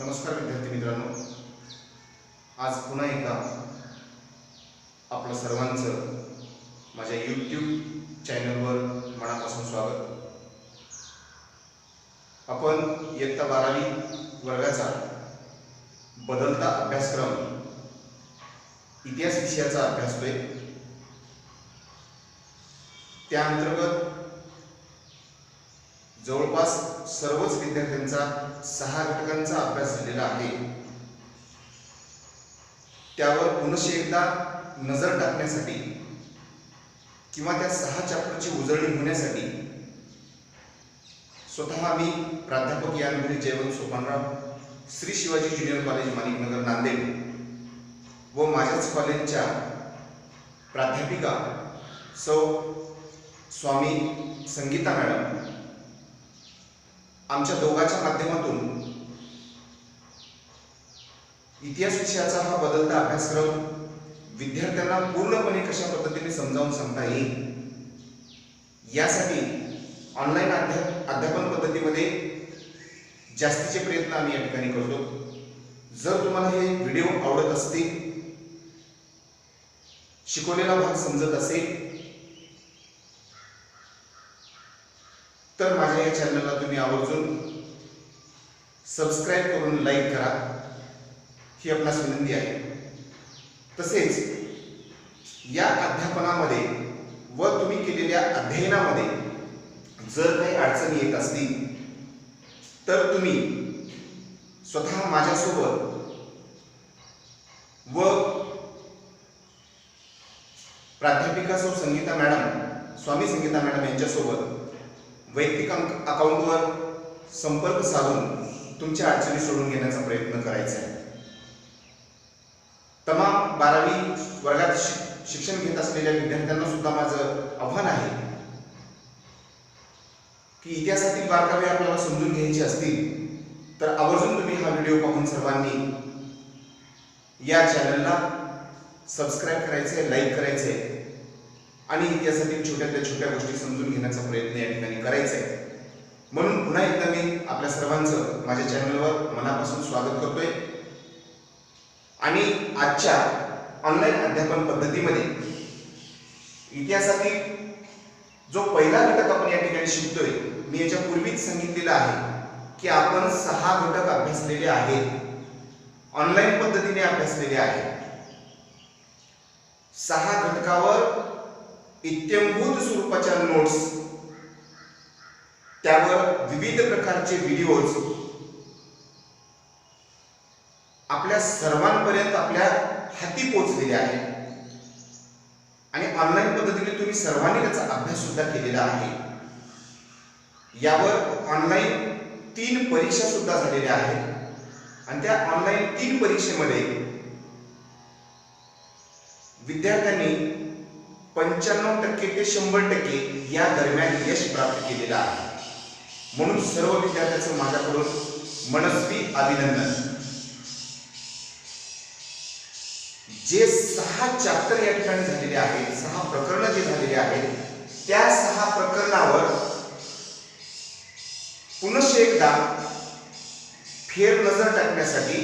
नमस्कार विद्यार्थी मित्रांनो, आज पुन्हा एकदा आपलं सर्वांचं माझ्या यूट्यूब चॅनलवर मनापासून स्वागत। आपण इयत्ता 12वी वर्गाचा बदलता अभ्यासक्रम इतिहास विषयाचा अभ्यासतोय। त्या अंतर्गत जवळपास सर्वच विद्यार्थ्यांचा 6 घटकांचा अभ्यास झालेला आहे। त्यावर पुन्हा एकदा नजर टाकण्यासाठी किंवा त्या 6 चॅप्टरची उजळणी होण्यासाठी स्वतः मी प्राध्यापक यानगिरी जयवंत सोपानराव, श्री शिवाजी ज्युनियर कॉलेज माणिकनगर नांदेड व माझ्याच कॉलेजच्या प्राध्यापिका सौ स्वामी संगीता मॅडम आमच्या दोघांच्या माध्यमातून इतिहास विषयाचा हा बदलता अभ्यासक्रम विद्यार्थ्यांना पूर्णपणे कशा पद्धतीने समजावून सांगता येईल यासाठी ऑनलाईन अध्यापन पद्धतीमध्ये जास्तीचे प्रयत्न आम्ही या ठिकाणी करतो। जर तुम्हाला हे व्हिडिओ आवडत असतील, शिकवलेला भाग समजत असेल तर माझ्या या चॅनलला तुम्ही आवर्जून सबस्क्राइब करून लाईक करा, ही आपणास विनंती आहे। तसेच या अध्यापनामध्ये व तुम्ही केलेल्या अध्ययनामध्ये जर काही अडचणी येत असतील तर तुम्ही स्वतः माझ्यासोबत व प्राध्यापिका सौ संगीता मॅडम, स्वामी संगीता मॅडम यांच्यासोबत वैयक्तिक अकाउंटवर संपर्क साधून तुमच्या अडचणी सोडून घेण्याचा प्रयत्न करायचा आहे। तमाम 12वी वर्गात शिक्षण घेत असलेल्या विद्यार्थ्यांना सुद्धा माझं आव्हान आहे की इतिहासातील बारकावे आपल्याला समजून घ्यायचे असतील तर आवर्जून तुम्ही हा व्हिडिओ पाहून सर्वांनी या चॅनलला सबस्क्राइब करायचे, लाईक करायचे आणि इतिहासातील छोट्यातल्या छोट्या गोष्टी समजून घेण्याचा प्रयत्न या ठिकाणी करायचा आहे। म्हणून पुन्हा एकदा मी आपल्या सर्वांचं माझ्या चॅनलवर मनापासून स्वागत करतोय आणि आजच्या ऑनलाईन अध्यापन पद्धतीमध्ये इतिहासातील जो पहिला घटक आपण या ठिकाणी शिकतोय, मी याच्या पूर्वीच सांगितलेलं आहे की आपण 6 घटक अभ्यासलेले आहेत, ऑनलाईन पद्धतीने अभ्यासलेले आहेत। 6 घटकावर इत्यंभूत स्वरूपाच्या नोट्स, त्यावर विविध प्रकारचे व्हिडिओज आपल्या सर्वांपर्यंत आपल्या हाती पोहोचलेले आहेत आणि ऑनलाईन पद्धतीने तुम्ही सर्वांनी त्याचा अभ्यास सुद्धा केलेला आहे। यावर ऑनलाईन 3 परीक्षा सुद्धा झालेल्या आहेत आणि त्या ऑनलाईन 3 परीक्षेमध्ये विद्यार्थ्यांनी 95% ते 100% या दरम्यान यश प्राप्त केलेलं आहे। म्हणून सर्व विद्यार्थ्यांचं माझ्याकडून मनस्वी अभिनंदन। जे 6 चॅप्टर या ठिकाणी झालेले आहेत, 6 प्रकरण जे झालेले आहेत, त्या 6 प्रकरणावर पुन्हा एकदा फेर नजर टाकण्यासाठी,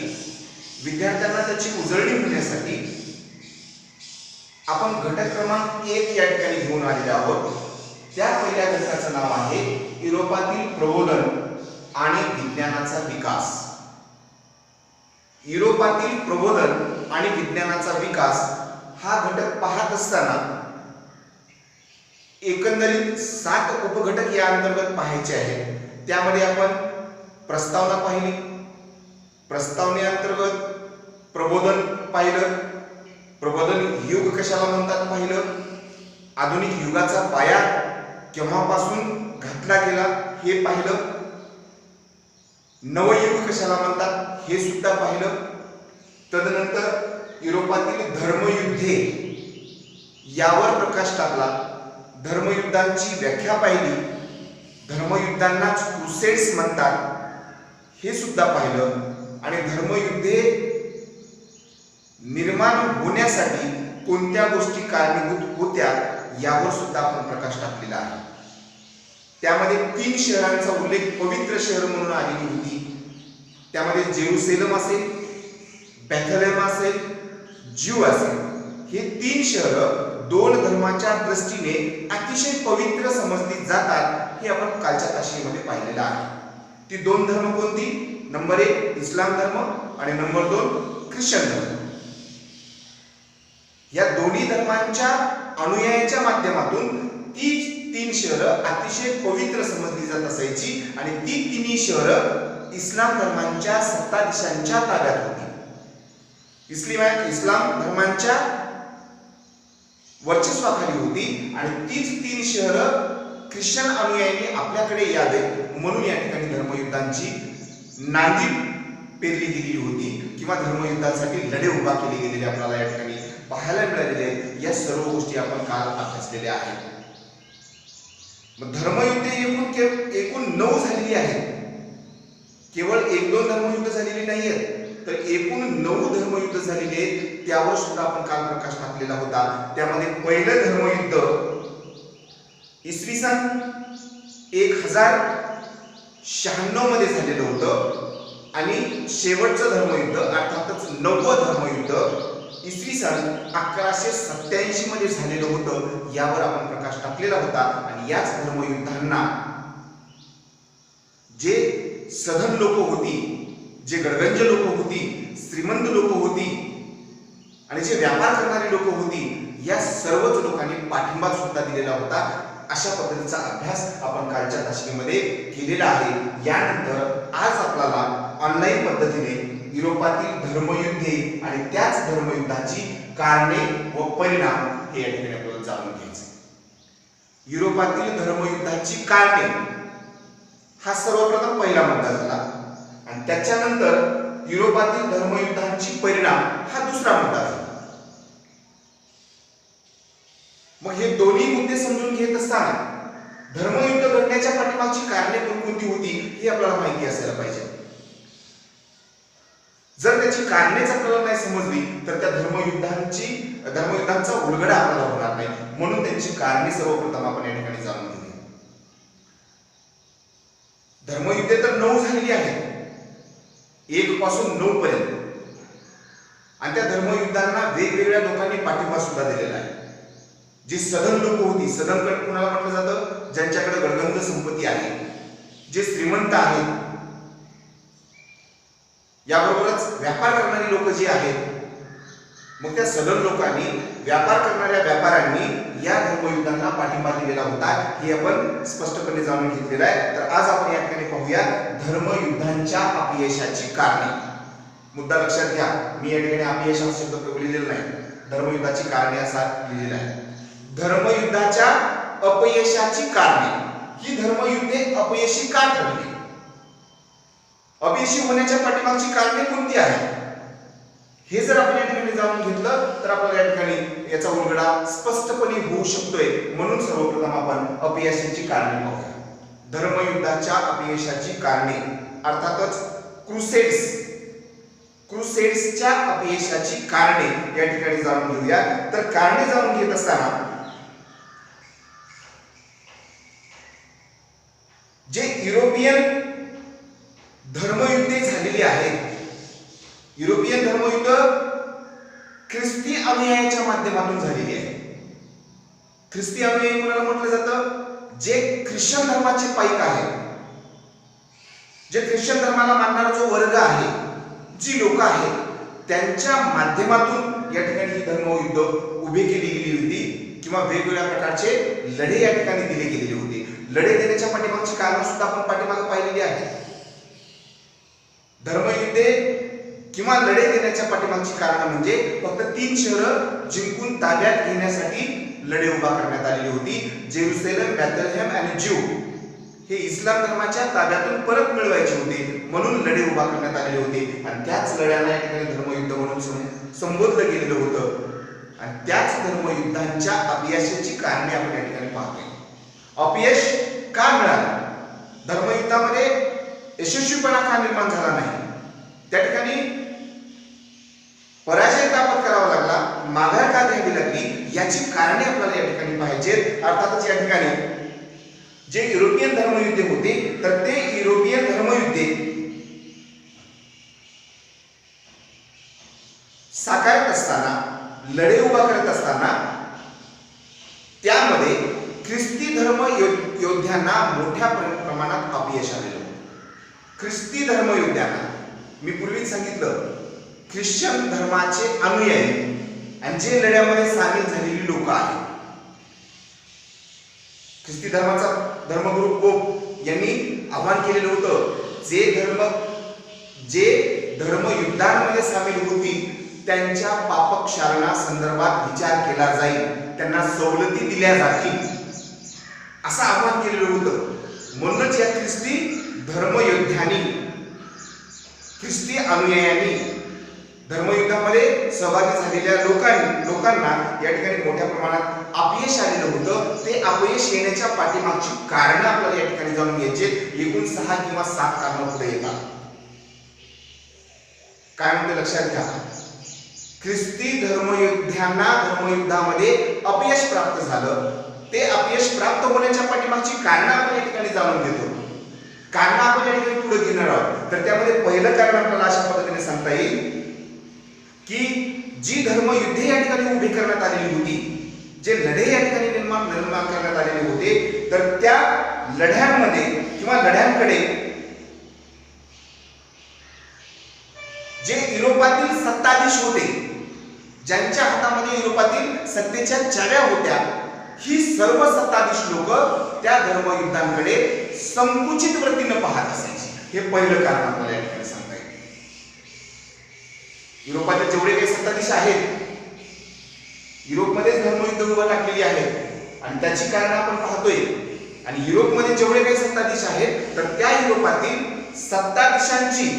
विद्यार्थ्यांना त्याची उजळणी होण्यासाठी आपण घटक क्रमांक 1 या ठिकाणी घेऊन आलेले आहोत। त्या पहिल्या घटकाचं नाव आहे युरोपातील प्रबोधन आणि विज्ञानाचा विकास। युरोपातील प्रबोधन आणि विज्ञानाचा विकास हा घटक पाहत असताना एकंदरीत 7 उपघटक या अंतर्गत पाहायचे आहेत। त्यामध्ये आपण प्रस्तावना पाहिली, प्रस्तावनेअंतर्गत प्रबोधन पाहिलं, प्रबोधन युग कशाला म्हणतात पाहिलं, आधुनिक युगाचा पाया केव्हापासून घातला गेला हे पाहिलं, नवयुग कशाला म्हणतात हे सुद्धा पाहिलं। तदनंतर युरोपातील धर्मयुद्धे यावर प्रकाश टाकला, धर्मयुद्धांची व्याख्या पाहिली, धर्मयुद्धांनाच क्रुसेड्स म्हणतात हे सुद्धा पाहिलं आणि धर्मयुद्धे निर्माण होण्यासाठी कोणत्या गोष्टी कारणीभूत होत्या यावर सुद्धा आपण प्रकाश टाकलेला आहे। त्यामध्ये 3 शहरांचा उल्लेख पवित्र शहर म्हणून आलेली होती, त्यामध्ये जेरुसलेम असेल, बेथलेहम असेल, ज्यू असेल, हे 3 शहरं 2 धर्माच्या दृष्टीने अतिशय पवित्र समजली जातात हे आपण कालच्या तासिकेमध्ये पाहिलेलं आहे. ती 2 धर्म कोणती? नंबर 1 इस्लाम धर्म आणि नंबर 2 ख्रिश्चन धर्म. या दोन्ही धर्मांच्या अनुयायांच्या माध्यमातून ती 3 शहरं अतिशय पवित्र समजली जात असायची आणि ती 3 शहरं इस्लाम धर्मांच्या सत्ताधीशांच्या ताब्यात होती. इस्लाम धर्मांच्या वर्चस्वाखाली होती आणि तीच 3 शहरं ख्रिश्चन अनुयायांनी आपल्याकडे यावे म्हणून या ठिकाणी धर्मयुद्धांची नांदी पेरली गेलेली होती किंवा धर्मयुद्धासाठी लढे उभा केले गेलेले आपल्याला या ठिकाणी पाहायला मिळालेले. या सर्व गोष्टी आपण काल अभ्यासलेल्या आहेत. मग धर्मयुद्धे एकूण 9 झालेली आहेत. केवळ 1-2 धर्मयुद्ध झालेली नाहीयेत, तर एकूण 9 धर्मयुद्ध झालेली आहेत. त्यावर सुद्धा आपण काल प्रकाश टाकलेला होता. त्यामध्ये पहिलं धर्मयुद्ध इसवी सन 1096 मध्ये झालेलं होतं आणि शेवटचं धर्मयुद्ध अर्थातच 9वं धर्मयुद्ध इसवी सन 1187 मध्ये झालेलं होतं. यावर आपण प्रकाश टाकलेला होता आणि याच धर्मयुद्धांना जे सधन लोक होती, जे गडगंज लोक होती, श्रीमंत लोक होती आणि जे व्यापार करणारी लोक होती, या सर्वच लोकांनी पाठिंबा सुद्धा दिलेला होता. अशा पद्धतीचा अभ्यास आपण कालच्या तासिकेमध्ये केलेला आहे. यानंतर आज आपल्याला ऑनलाईन पद्धतीने युरोपातील धर्मयुद्धे आणि त्याच धर्मयुद्धाची कारणे व परिणाम हे या ठिकाणी आपल्याला जाणून घ्यायचे. युरोपातील धर्मयुद्धाची कारणे हा सर्वप्रथम पहिला मुद्दा झाला आणि त्याच्यानंतर युरोपातील धर्मयुद्धांची परिणाम हा दुसरा मुद्दा झाला. मग हे दोन्ही मुद्दे समजून घेत असताना धर्मयुद्ध घडण्याच्या पाठीमागची कारणे कोणकोणती होती हे आपल्याला माहिती असायला पाहिजे. जर त्याची कारणेच आपल्याला नाही समजली तर त्या धर्मयुद्धांचा उलगडा आपल्याला होणार नाही. म्हणून त्यांची कारणे सर्वप्रथम आपण या ठिकाणी जाणून घेऊया. धर्मयुद्धे तर 9 झालेली आहेत, 1 पासून 9 पर्यंत, आणि त्या धर्मयुद्धांना वेगवेगळ्या लोकांनी पाठिंबा सुद्धा दिलेला आहे. जी सधन लोक होती, सधन कुणाला म्हटलं जातं? ज्यांच्याकडे गडगंज संपत्ती आहे, जे श्रीमंत आहेत, याबरोबरच व्यापार करणारी लोक जी आहेत, मग त्या सधन लोकांनी, व्यापार करणाऱ्या व्यापाऱ्यांनी या धर्मयुद्धांना पाठिंबा दिलेला होता. हे आपण स्पष्टपणे जाणून घेतलेलं आहे. तर आज आपण या ठिकाणी पाहूया धर्मयुद्धांच्या अपयशाची कारणे. मुद्दा लक्षात घ्या, मी या ठिकाणी अपयश हा शब्द प्रयोग लिहिलेला नाही, धर्मयुद्धाची कारणे असा लिहिलेला आहे. धर्मयुद्धाच्या अपयशाची कारणे. ही धर्मयुद्धे अपयशी का ठरली? अपयशी होण्याच्या पाठीमागची कारणे कोणती आहेत हे जर आपण या ठिकाणी जाणून घेतलं तर आपल्याला या ठिकाणी याचा उलगडा स्पष्टपणे होऊ शकतोय. म्हणून सर्वप्रथम आपण अपयशाची कारणे पाहूया. धर्मयुद्धाच्या अपयशाची कारणे अर्थातच क्रुसेड्सच्या अपयशाची कारणे या ठिकाणी जाणून घेऊया. तर कारणे जाणून घेत असताना जे युरोपियन धर्मयुद्धे झालेली आहेत, युरोपियन धर्मयुद्ध ख्रिस्ती अनुयायांच्या माध्यमातून झालेली आहे. ख्रिस्ती अनुयायी कोणाला म्हटलं जातं? जे ख्रिश्चन धर्माचे पाईक आहेत, जे ख्रिश्चन धर्माला मानणारा जो वर्ग आहे, जी लोक आहेत, त्यांच्या माध्यमातून या ठिकाणी ही धर्मयुद्ध उभी केली गेली होती किंवा वेगवेगळ्या प्रकारचे लढे या ठिकाणी दिले गेलेले होते. लढे देण्याच्या पाठीमागची कारण सुद्धा आपण पाठीमागे पाहिलेली आहेत. धर्मयुद्धे किंवा लढे देण्याच्या पाठीमागची कारण म्हणजे फक्त 3 शहरं जिंकून ताब्यात घेण्यासाठी लढे उभा करण्यात आलेली होती. जेरुसलेम, बेथलेहम आणि ज्यू हे इस्लाम धर्माच्या ताब्यातून परत मिळवायचे होते, म्हणून लढे उभा करण्यात आलेले होते. आणि त्याच लढ्याला या ठिकाणी धर्मयुद्ध म्हणून संबोधलं गेलेलं होतं. आणि त्याच धर्मयुद्धांच्या अपयशाची कारणे आपण या ठिकाणी पाहतोय. अपयश का मिळालं? धर्मयुद्धामध्ये यशस्वीपणा का निर्माण झाला नाही? त्या ठिकाणी पराजय का पत्करावा लागला? माघार का घ्यावी लागली? याची कारणे आपल्याला या ठिकाणी पाहिजेत. अर्थातच या ठिकाणी जे युरोपियन धर्मयुद्धे होते तर ते युरोपियन धर्मयुद्धे लढे उभा करत असताना त्यामध्ये ख्रिस्ती धर्म योद्ध्यांना मोठ्या प्रमाणात अपयश आलेलं होतं. ख्रिस्ती धर्मयोद्ध्यांना, मी पूर्वीच सांगितलं, ख्रिश्चन धर्माचे अनुयायी आणि जे लढ्यामध्ये सामील झालेली लोक आहेत. ख्रिस्ती धर्माचा धर्मगुरू पोप यांनी आवाहन केलेलं होतं, जे धर्म युद्धांमध्ये सामील होतील त्यांच्या पापक्षालना संदर्भात विचार केला जाईल, त्यांना सवलती दिल्या जातील, असं आवाहन केलेलं होतं. म्हणूनच या ख्रिस्ती धर्मयोद्ध्यांनी, ख्रिस्ती अनुयायांनी, धर्मयुद्धामध्ये सहभागी झालेल्या लोकांना या ठिकाणी मोठ्या प्रमाणात अपयश आलेलं होतं. ते अपयश येण्याच्या पाठीमागची कारणं आपल्याला या ठिकाणी जाणून घ्यायची. एकूण 6 किंवा 7 कारणं पुढे येतात. काय म्हणते लक्षात घ्या. ख्रिस्ती धर्मयोद्ध्यांना धर्मयुद्धामध्ये अपयश प्राप्त झालं. ते अपयश प्राप्त होण्याच्या पाठीमागची कारणं आपण या ठिकाणी जाणून घेतो. कारणं आपण या ठिकाणी पुढे घेणार आहोत. तर त्यामध्ये पहिलं कारण आपल्याला अशा पद्धतीने सांगता येईल की जी धर्मयुद्धे या ठिकाणी उभी करण्यात आलेली होती, जे लढे या ठिकाणी निर्माण करण्यात आलेले होते, तर त्या लढ्यांमध्ये किंवा लढ्यांकडे जे युरोपातील सत्ताधीश होते, ज्यांच्या हातामध्ये युरोपातील सत्तेच्या चाव्या होत्या, ही सर्व सत्ताधीश लोक त्या धर्मयुद्धांकडे संकुचित वृत्तीने पाहत असायचे. हे पहिलं कारण आपल्याला या ठिकाणी सांगता येईल. युरोपातील जेवढे काही सत्ताधीश आहेत, युरोपमध्येच धर्मयुद्ध उभा टाकलेली आहेत आणि त्याची कारण आपण पाहतोय. आणि युरोपमध्ये जेवढे काही सत्ताधीश आहेत, तर त्या युरोपातील सत्ताधीशांची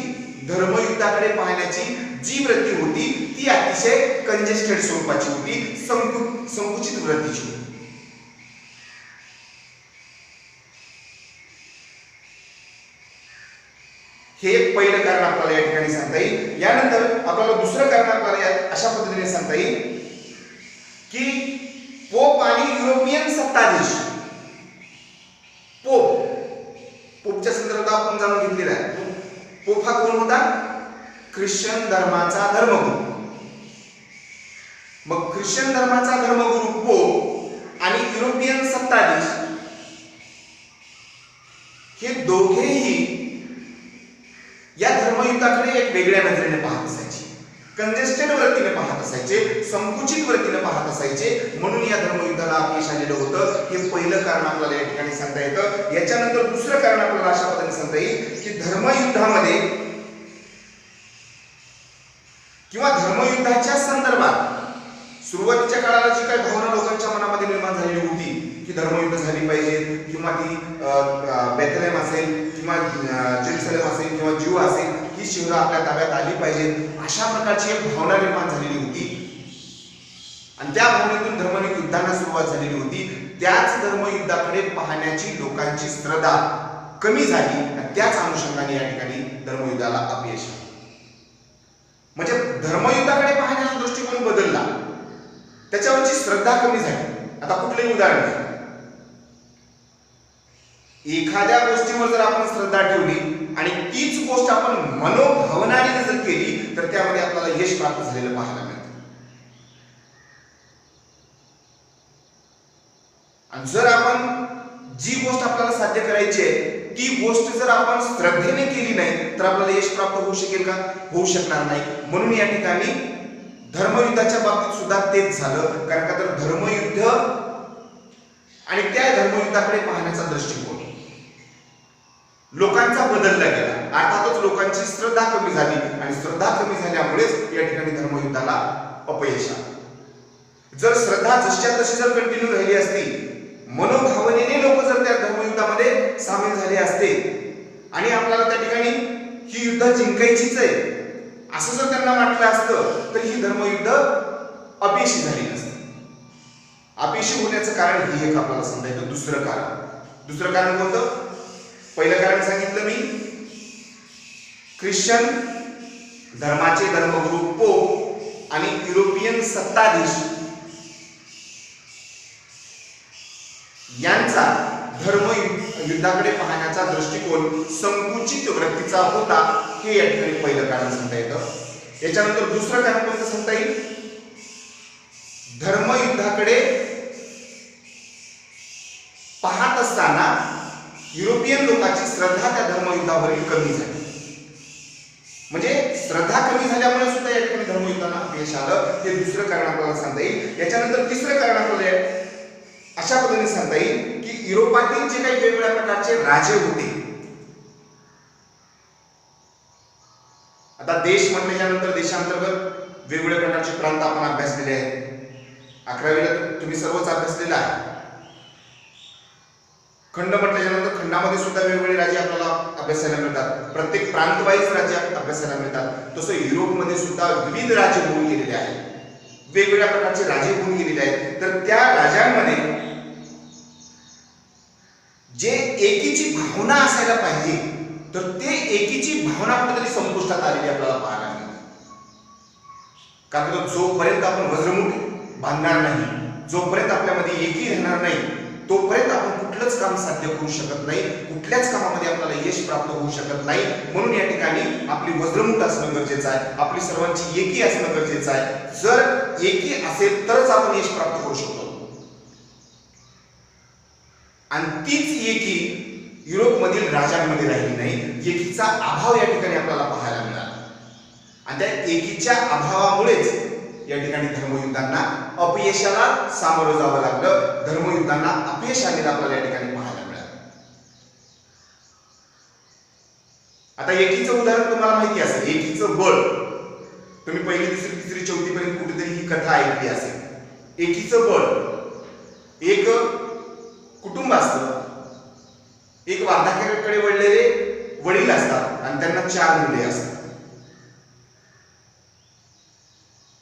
धर्मयुद्धाकडे पाहण्याची जी वृत्ती होती ती अतिशय कंजेस्टेड स्वरूपाची होती, संकुचित वृत्तीची होती. हे पहिलं कारण आपल्याला या ठिकाणी सांगता येईल. यानंतर आपल्याला दुसरं कारण आपल्याला अशा पद्धतीने सांगता येईल की पोप आणि युरोपियन सत्ताधीश, पोपच्या संदर्भात आपण जाणून घेतलेला आहे. पोप हा कोण होता? ख्रिश्चन धर्माचा धर्मगुरू. मग ख्रिश्चन धर्माचा धर्मगुरू पोप आणि युरोपियन सत्ताधीश हे दोघेही या धर्मयुद्धाकडे एक वेगळ्या नजरेने पाहत असायचे, कंजेस्टेड वृत्तीने पाहत असायचे, संकुचित वृत्तीने पाहत असायचे. म्हणून या धर्मयुद्धाला अपयश आलेलं होतं. हे पहिलं कारण आपल्याला या ठिकाणी सांगता येतं. याच्यानंतर दुसरं कारण आपल्याला अशा पद्धतीने सांगता येईल की धर्मयुद्धामध्ये किंवा धर्मयुद्धाच्या संदर्भात सुरुवातीच्या काळाला जी काही भावना लोकांच्या मनामध्ये निर्माण झालेली होती की धर्मयुद्ध झाली पाहिजे, किंवा ती बेथलेम असेल किंवा जेरुसलेम असेल किंवा ज्यू असेल, ही शहरं आपल्या ताब्यात आली पाहिजेत, अशा प्रकारची एक भावना निर्माण झालेली होती. आणि त्या भावनेतून धर्मयुद्धांना सुरुवात झालेली होती. त्याच धर्मयुद्धाकडे पाहण्याची लोकांची श्रद्धा कमी झाली आणि त्याच अनुषंगाने या ठिकाणी धर्मयुद्धाला अपयश आले. म्हणजे धर्मयुद्धाकडे पाहण्याचा दृष्टिकोन बदलला, त्याच्यावरची श्रद्धा कमी झाली. आता कुठलंही उदाहरण घ्या. एखाद्या गोष्टीवर जर आपण श्रद्धा ठेवली आणि तीच गोष्ट आपण मनोभावनाने जर केली तर त्यामध्ये आपल्याला यश प्राप्त झालेलं पाहायला मिळतं. आणि जर आपण जी गोष्ट आपल्याला साध्य करायची आहे ती गोष्ट जर आपण श्रद्धेने केली नाही तर आपल्याला यश प्राप्त होऊ शकेल का? होऊ शकणार नाही. म्हणून या ठिकाणी धर्मयुद्धाच्या बाबतीत सुद्धा तेच झालं. कारण का तर धर्मयुद्ध आणि त्या धर्मयुद्धाकडे पाहण्याचा दृष्टिकोन लोकांचा बदलला गेला. अर्थातच लोकांची श्रद्धा कमी झाली आणि श्रद्धा कमी झाल्यामुळेच या ठिकाणी धर्मयुद्धाला अपयश आलं. जर श्रद्धा जशीच्या तशी जर कंटिन्यू राहिली असती, मनोभावनेने लोक जर त्या धर्मयुद्धामध्ये सामील झाले असते आणि आपल्याला त्या ठिकाणी ही युद्ध जिंकायचीच आहे असं जर त्यांना वाटलं असतं तर ही धर्मयुद्ध अपयशी झाली नसती. अपयशी होण्याचं कारण हे एक आपल्याला सांगता येतं. दुसरं कारण कोणतं? पहिलं कारण सांगितलं मी, ख्रिश्चन धर्माचे धर्मगुरू पोप आणि युरोपियन सत्ताधीश यांचा धर्मयुद्धाकडे पाहण्याचा दृष्टिकोन संकुचित वृत्तीचा होता. हे या ठिकाणी पहिलं कारण सांगता येतं. याच्यानंतर दुसरं कारण कोणतं सांगता येईल? धर्मयुद्धाकडे पाहत असताना युरोपियन लोकांची श्रद्धा त्या धर्मयुद्धावरील कमी झाली. म्हणजे श्रद्धा कमी झाल्यामुळे सुद्धा या ठिकाणी धर्मयुद्धांना अपयश आलं. हे दुसरं कारण आपल्याला सांगता येईल. याच्यानंतर तिसरं कारण आपल्याला अशा पद्धतीने सांगता येईल की युरोपातील जे काही वेगवेगळ्या प्रकारचे राजे होते. आता देश म्हटल्यानंतर देशांतर्गत वेगवेगळ्या प्रकारचे प्रांत आपण अभ्यासलेले आहेत. 11वीला तुम्ही सर्वच अभ्यासलेला आहे. खंड म्हटल्यानंतर खंडामध्ये सुद्धा वेगवेगळे राज्य आपल्याला अभ्यासायला मिळतात. प्रत्येक प्रांत वाईज राज्य अभ्यासायला मिळतात. तसं युरोपमध्ये सुद्धा विविध राज्य होऊन गेलेले आहेत. वेगवेगळ्या प्रकारचे राजे होऊन गेलेले आहेत. तर त्या राजांमध्ये जे एकीची भावना असायला पाहिजे तर ते एकीची भावना कुठेतरी संपुष्टात आलेली आपल्याला पाहायला मिळते. कारण जोपर्यंत आपण वज्रमुठ बांधणार नाही, जोपर्यंत आपल्यामध्ये एकी राहणार नाही, तोपर्यंत आपण कुठलंच काम साध्य करू शकत नाही. कुठल्याच कामामध्ये आपल्याला यश प्राप्त होऊ शकत नाही. म्हणून या ठिकाणी आपली वज्रमुठ असणं गरजेचं आहे. आपली सर्वांची एकी असणं गरजेचं आहे. जर एकी असेल तरच आपण यश प्राप्त करू शकतो. आणि तीच एकी युरोपमधील राजांमध्ये राहिली नाही. एकीचा अभाव या ठिकाणी आपल्याला पाहायला मिळाला. आणि त्या एकीच्या अभावामुळेच या ठिकाणी धर्मयुद्धांना अपयशाला सामोरं जावं लागलं. धर्मयुद्धांना अपयश आलेलं आपल्याला या ठिकाणी पाहायला मिळालं. आता एकीचं उदाहरण तुम्हाला माहिती असेल. एकीचं बळ तुम्ही पहिली दुसरी तिसरी चौथी पर्यंत कुठेतरी ही कथा ऐकली असेल. एकीचं बळ एक कुटुंब असतं. एक वार्धक्याकडे वळलेले वडील असतात आणि त्यांना 4 मुले असतात.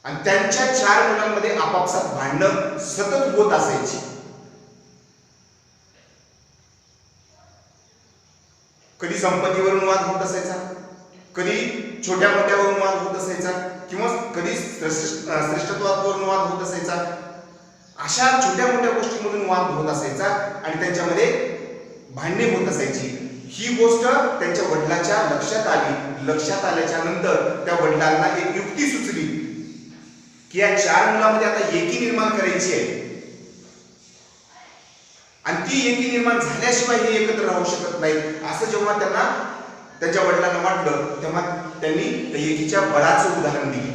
आणि त्यांच्या 4 मुलांमध्ये आपापसात भांडणं सतत होत असायची. कधी संपत्तीवरून वाद होत असायचा, कधी छोट्या मोठ्यावरून वाद होत असायचा, किंवा कधी श्रेष्ठत्वावरून वाद होत असायचा. अशा छोट्या मोठ्या गोष्टींमधून वाद होत असायचा आणि त्यांच्यामध्ये भांडणे होत असायची. ही गोष्ट त्यांच्या वडिलांच्या लक्षात आली. लक्षात आल्याच्या नंतर त्या वडिलांना एक युक्ती सुचली की या 4 मुलांमध्ये आता एकी निर्माण करायची आहे. आणि ती एकी निर्माण झाल्याशिवाय हे एकत्र राहू शकत नाही. असं जेव्हा त्यांना त्यांच्या वडिलांना वाटलं तेव्हा त्यांनी त्या एकीच्या बळाचं उदाहरण दिले.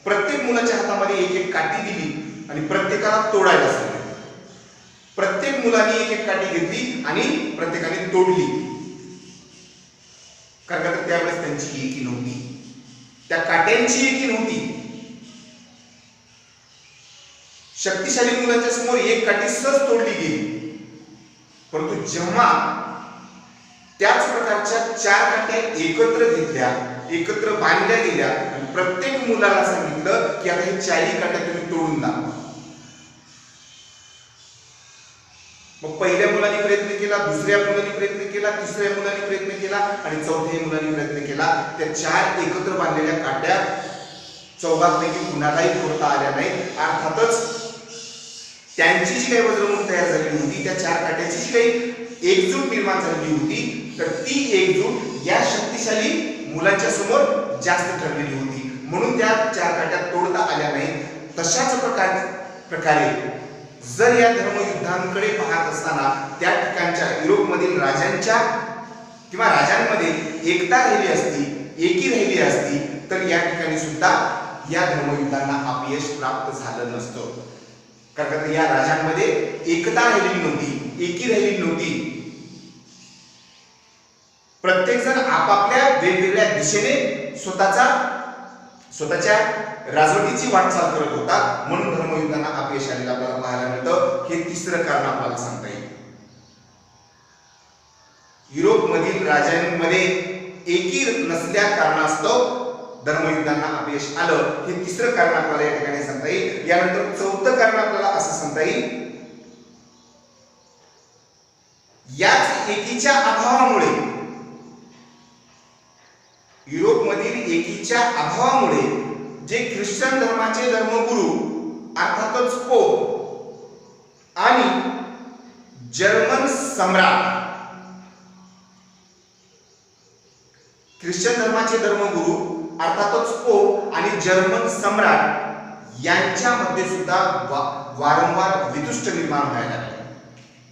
प्रत्येक मुलाच्या हातामध्ये एक एक काठी दिली आणि प्रत्येकाला तोडायला सांगितलं. प्रत्येक मुलाने एक एक काठी घेतली आणि प्रत्येकाने तोडली. कारण का त्यावेळेस त्यांची एकी नव्हती. त्या काट्यांची एकी नव्हती. शक्तिशाली मुलांच्या समोर एक काठी सहज तोडली गेली. परंतु जेव्हा त्याच प्रकारच्या 4 काट्या एकत्र घेतल्या, एकत्र बांधल्या गेल्या आणि प्रत्येक मुलाला सांगितलं की आता हे 4ही काट्या तुम्ही तोडून दाखवा. मग पहिल्या मुलाने प्रयत्न केला, दुसऱ्या मुलाने प्रयत्न केला, तिसऱ्या मुलाने प्रयत्न केला आणि चौथ्या मुलाने प्रयत्न केला. त्या 4 एकत्र बांधलेल्या काट्या चौघांपैकी कुणालाही तोडता आल्या नाही. अर्थातच त्यांची जी काही वज्रमुठ तयार झालेली होती, त्या 4 काट्याची जी काही एकजूट निर्माण झालेली होती, तर ती एकजूट या शक्तिशाली मुलांच्या समोर जास्त ठरलेली होती. म्हणून त्या 4 काट्या तोडता आल्या नाही. तशाच प्रकारे जर या धर्मयुद्धांकडे पाहत असताना त्या ठिकाणच्या युरोपमधील राजांच्या किंवा राजांमध्ये एकता राहिली असती, एकी राहिली असती, तर या ठिकाणी सुद्धा या धर्मयुद्धांना अपयश प्राप्त झालं नसतं. कारण या राजांमध्ये एकता राहिलेली नव्हती, एकी राहिलेली नव्हती. प्रत्येक जण आपापल्या वेगवेगळ्या दिशेने स्वतःच्या राजवटीची वाटचाल करत होता. म्हणून धर्मयुद्धांना अपयश आलेलं आपल्याला पाहायला मिळतं. हे तिसरं कारण आपल्याला सांगता येईल. युरोपमधील राजांमध्ये एकी नसल्या कारणास्तव धर्मयुद्धांना अपयश आलं. हे तिसरं कारण आपल्याला या ठिकाणी सांगता येईल. यानंतर चौथं कारण आपल्याला असं सांगता येईल, याच एकीच्या अभावामुळे, युरोपमधील एकीच्या अभावामुळे जे ख्रिश्चन धर्माचे धर्मगुरू अर्थातच पोप आणि जर्मन सम्राट, ख्रिश्चन धर्माचे धर्मगुरू अर्थातच पोप आणि जर्मन सम्राट यांच्यामध्ये सुद्धा वारंवार वितुष्ट निर्माण व्हायला लागले,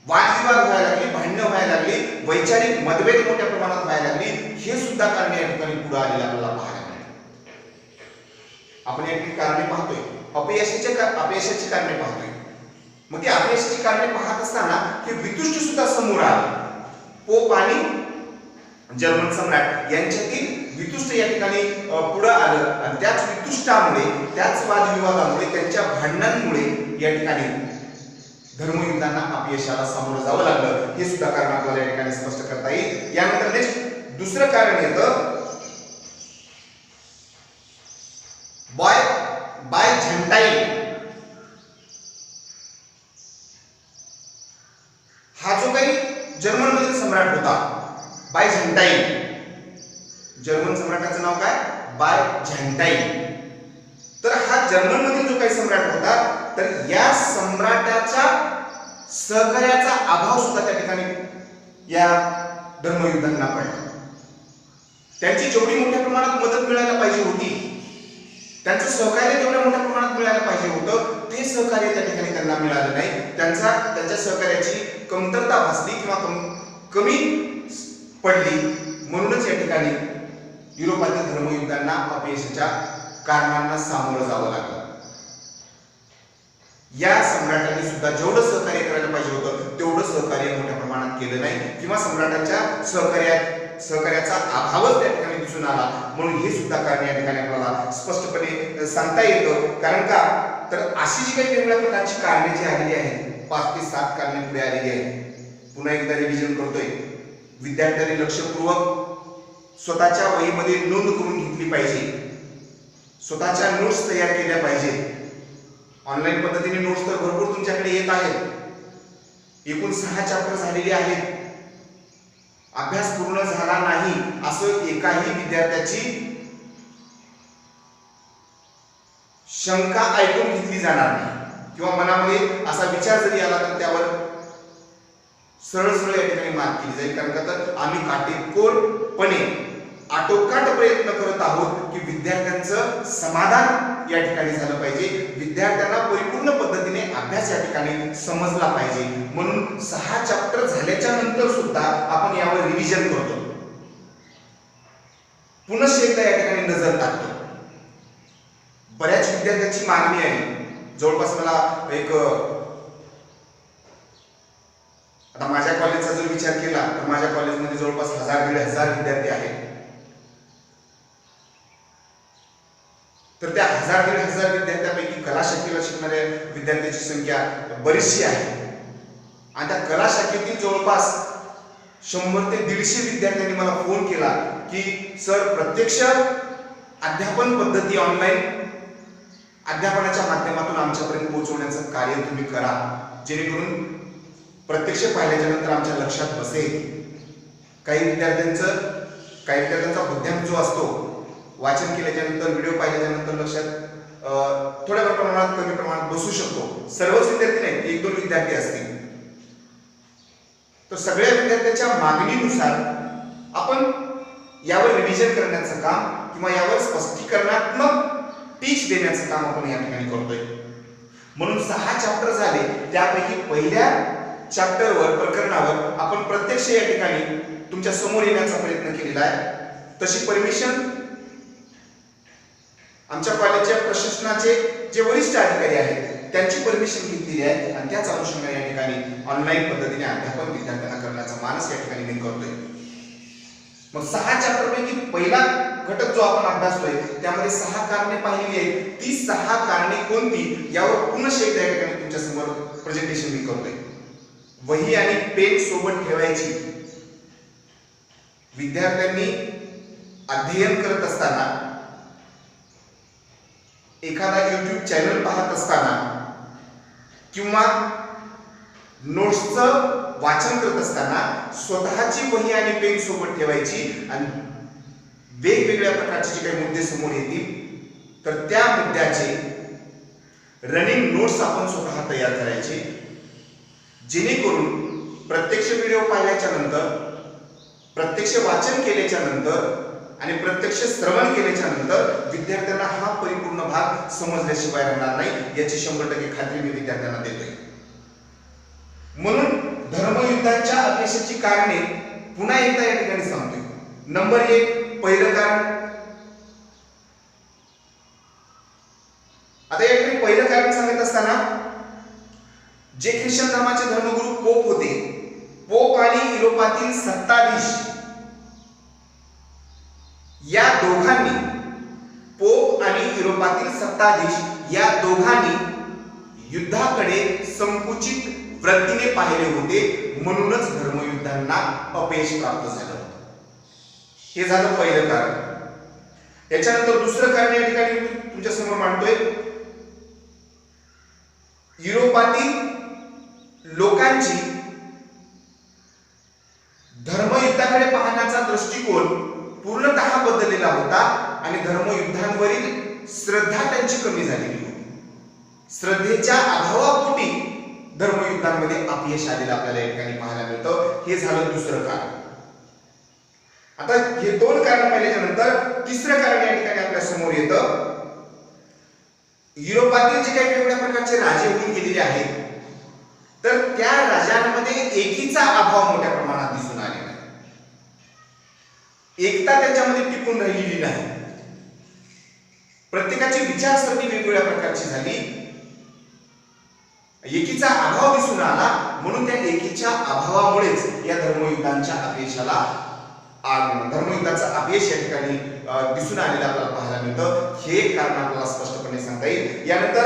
वादविवाद व्हायला लागले, भांडणं व्हायला लागली, वैचारिक मतभेद मोठ्या प्रमाणात व्हायला लागली. हे सुद्धा कारणे या ठिकाणी पुढे आलेले आपल्याला पाहायला मिळतात. आपण या ठिकाणी कारणे पाहतोय, अपयशाची कारणे पाहतोय. मग ती अपयशाची कारणे पाहत असताना हे वितुष्ट सुद्धा समोर आले. पोप आणि जर्मन सम्राट यांच्यातील वितुष्ट या ठिकाणी पुढे आलं आणि त्याच वितुष्टामुळे, त्याच वादविवादामुळे, त्यांच्या भांडणांमुळे या ठिकाणी धर्मयुद्धांना अपयशाला सामोरं जावं लागलं. हे सुद्धा कारण आपल्याला या ठिकाणी स्पष्ट करता येईल. यानंतर नेक्स्ट दुसरं कारण येतं बायझंटाईन. हा जो काही जर्मन मधील सम्राट होता बायझंटाईन, जर्मन सम्राटाचं नाव काय? बायझंटाईन. तर हा जर्मन मधील जो काही सम्राट होता, तर या सम्राटाच्या सहकार्याचा अभाव सुद्धा त्या ठिकाणी या धर्मयुद्धांना पडला. त्यांची जेवढी मोठ्या प्रमाणात मदत मिळायला पाहिजे होती, त्यांचं सहकार्य जेवढ्या मोठ्या प्रमाणात मिळायला पाहिजे होतं, ते सहकार्य त्या ठिकाणी त्यांना मिळालं नाही. त्यांच्या सहकार्याची कमतरता भासली किंवा कमी पडली. म्हणूनच या ठिकाणी युरोपातील धर्मयुद्धांना अपयशाच्या कारणांना सामोरं जावं लागलं. या सम्राटांनी सुद्धा जेवढं सहकार्य करायला पाहिजे होतं तेवढं सहकार्य मोठ्या प्रमाणात केलं नाही किंवा सम्राटांच्या सहकार्याचा अभावच त्या ठिकाणी दिसून आला. म्हणून हे सुद्धा कारण या ठिकाणी आपल्याला स्पष्टपणे सांगता येतं. कारण का तर अशी जी काही वेगवेगळ्या प्रकारची कारणे जी आलेली आहेत, 5 ते 7 कारणे पुढे आलेली आहेत. पुन्हा एकदा रिव्हिजन करतोय. विद्यार्थ्यांनी लक्षपूर्वक स्वतःच्या वहीमध्ये नोंद करून घेतली पाहिजे, स्वतःच्या नोट्स तयार केल्या पाहिजेत. ऑनलाईन पद्धतीने नोट्स तर भरपूर तुमच्याकडे येत आहेत. एकूण 6 चॅप्टर झालेले आहेत. अभ्यास पूर्ण झाला नाही असं एकाही विद्यार्थ्याची शंका ऐकून घेतली जाणार नाही किंवा मनामध्ये असा विचार जरी आला तर त्यावर सरळ सरळ या ठिकाणी मात केली जाईल. कारण का तर आम्ही काटेकोरपणे आटोकाट प्रयत्न करत आहोत की विद्यार्थ्यांचं समाधान या ठिकाणी झालं पाहिजे, विद्यार्थ्यांना परिपूर्ण पद्धतीने अभ्यास या ठिकाणी समजला पाहिजे. म्हणून 6 चॅप्टर झाल्याच्या नंतर सुद्धा आपण यावर रिव्हिजन करतो, पुन्हा एकदा या ठिकाणी नजर टाकतो. बऱ्याच विद्यार्थ्यांची मागणी आहे. जवळपास मला एक आता माझ्या कॉलेजचा जर विचार केला तर माझ्या कॉलेजमध्ये जवळपास 1000-1500 विद्यार्थी आहेत. तर त्या 1000-1500 विद्यार्थ्यांपैकी कला शाखेला शिकणाऱ्या विद्यार्थ्यांची संख्या बरीचशी आहे. आणि त्या कला शाखेतील जवळपास 100 ते 150 विद्यार्थ्यांनी मला फोन केला की सर, प्रत्यक्ष अध्यापन पद्धती ऑनलाईन अध्यापनाच्या माध्यमातून आमच्यापर्यंत पोहोचवण्याचं कार्य तुम्ही करा, जेणेकरून प्रत्यक्ष पाहिल्याच्या नंतर आमच्या लक्षात बसेल. काही विद्यार्थ्यांचा बुद्ध्यांक जो असतो, वाचन केल्याच्या नंतर, व्हिडिओ पाहिल्याच्या नंतर लक्षात थोड्या प्रमाणात कमी प्रमाणात बसू शकतो. सर्वच विद्यार्थी नाही, 1-2 विद्यार्थी असतील. तर सगळ्या विद्यार्थ्यांच्या मागणीनुसार आपण यावर रिव्हिजन करण्याचं काम किंवा यावर स्पष्टीकरणात्मक टीच देण्याचं काम आपण या ठिकाणी करतोय. म्हणून 6 चॅप्टर झाले, त्यापैकी पहिल्या चॅप्टरवर, प्रकरणावर आपण प्रत्यक्ष या ठिकाणी तुमच्या समोर येण्याचा प्रयत्न केलेला आहे. तशी परमिशन आमच्या कॉलेजच्या प्रशासनाचे जे वरिष्ठ अधिकारी आहेत त्यांची परमिशन घेतलेली आहे आणि त्याच अनुषंगाने या ठिकाणी ऑनलाईन पद्धतीने अध्यापन विद्यार्थ्यांना करण्याचा मानस या ठिकाणी मी करतोय. मग 6 चॅप्टर पैकी पहिला घटक जो आपण अभ्यासतोय त्यामध्ये 6 कारणे पाहिलेली आहेत. ती 6 कारणे कोणती यावर पुन्हा एकदा या ठिकाणी तुमच्या समोर प्रेझेंटेशन मी करतोय. वही आणि पेन सोबत ठेवायची. विद्यार्थ्यांनी अध्ययन करत असताना, एखादा YouTube चॅनल पाहत असताना किंवा नोट्सचं वाचन करत असताना स्वतःची वही आणि पेन सोबत ठेवायची आणि वेगवेगळ्या प्रकारचे जे काही मुद्दे समोर येतील तर त्या मुद्द्याचे रनिंग नोट्स आपण स्वतः तयार करायचे, जेणेकरून प्रत्यक्ष व्हिडिओ पाहिल्याच्या नंतर, प्रत्यक्ष वाचन केल्याच्या नंतर आणि प्रत्यक्ष श्रवण केल्याच्या नंतर विद्यार्थ्यांना हा परिपूर्ण भाग समजल्याशिवाय राहणार नाही, याची 100% खात्री मी विद्यार्थ्यांना देतोय. म्हणून धर्मयुद्धाच्या अपयशाची कारणे पुन्हा एकदा या ठिकाणी सांगतोय. नंबर 1, पहिलं कारण. आता या ठिकाणी पहिलं कारण सांगत असताना जे ख्रिश्चन धर्माचे धर्मगुरू पोप होते, पोप आणि युरोपातील सत्ताधीश या दोघांनी, पोप आणि युरोपातील सत्ताधीश या दोघांनी युद्धाकडे संकुचित वृत्तीने पाहिले होते, म्हणूनच धर्मयुद्धांना अपयश प्राप्त झालं. हे झालं पहिलं कारण. याच्यानंतर दुसरं कारण या ठिकाणी तुमच्या समोर मांडतोय. युरोपातील लोकांची धर्मयुद्धाकडे पाहण्याचा दृष्टिकोन पूर्णतः बदललेला होता आणि धर्मयुद्धांवरील श्रद्धा त्यांची कमी झालेली होती. श्रद्धेच्या अभावापोटी धर्मयुद्धांमध्ये अपयश आलेलं आपल्याला या ठिकाणी पाहायला मिळतं. हे झालं दुसरं कारण. आता हे दोन कारण पाहिल्याच्या नंतर तिसरं कारण या ठिकाणी आपल्या समोर येतं. युरोपातील जे काही वेगवेगळ्या प्रकारचे राजे होऊन गेलेले आहेत, तर त्या राजांमध्ये एकीचा अभाव मोठ्या प्रमाणात दिसून आलेला आहे. एकता त्यांच्यामध्ये टिकून राहिलेली नाही. प्रत्येकाची विचारसरणी वेगवेगळ्या प्रकारची झाली. एकीचा अभाव दिसून आला, म्हणून त्या एकीच्या अभावामुळेच या धर्मयुद्धांच्या अपयशाला धर्मयुद्धाचा अपयश या ठिकाणी दिसून आलेला आपल्याला पाहायला मिळतं. हे कारण आपल्याला स्पष्टपणे सांगता येईल. यानंतर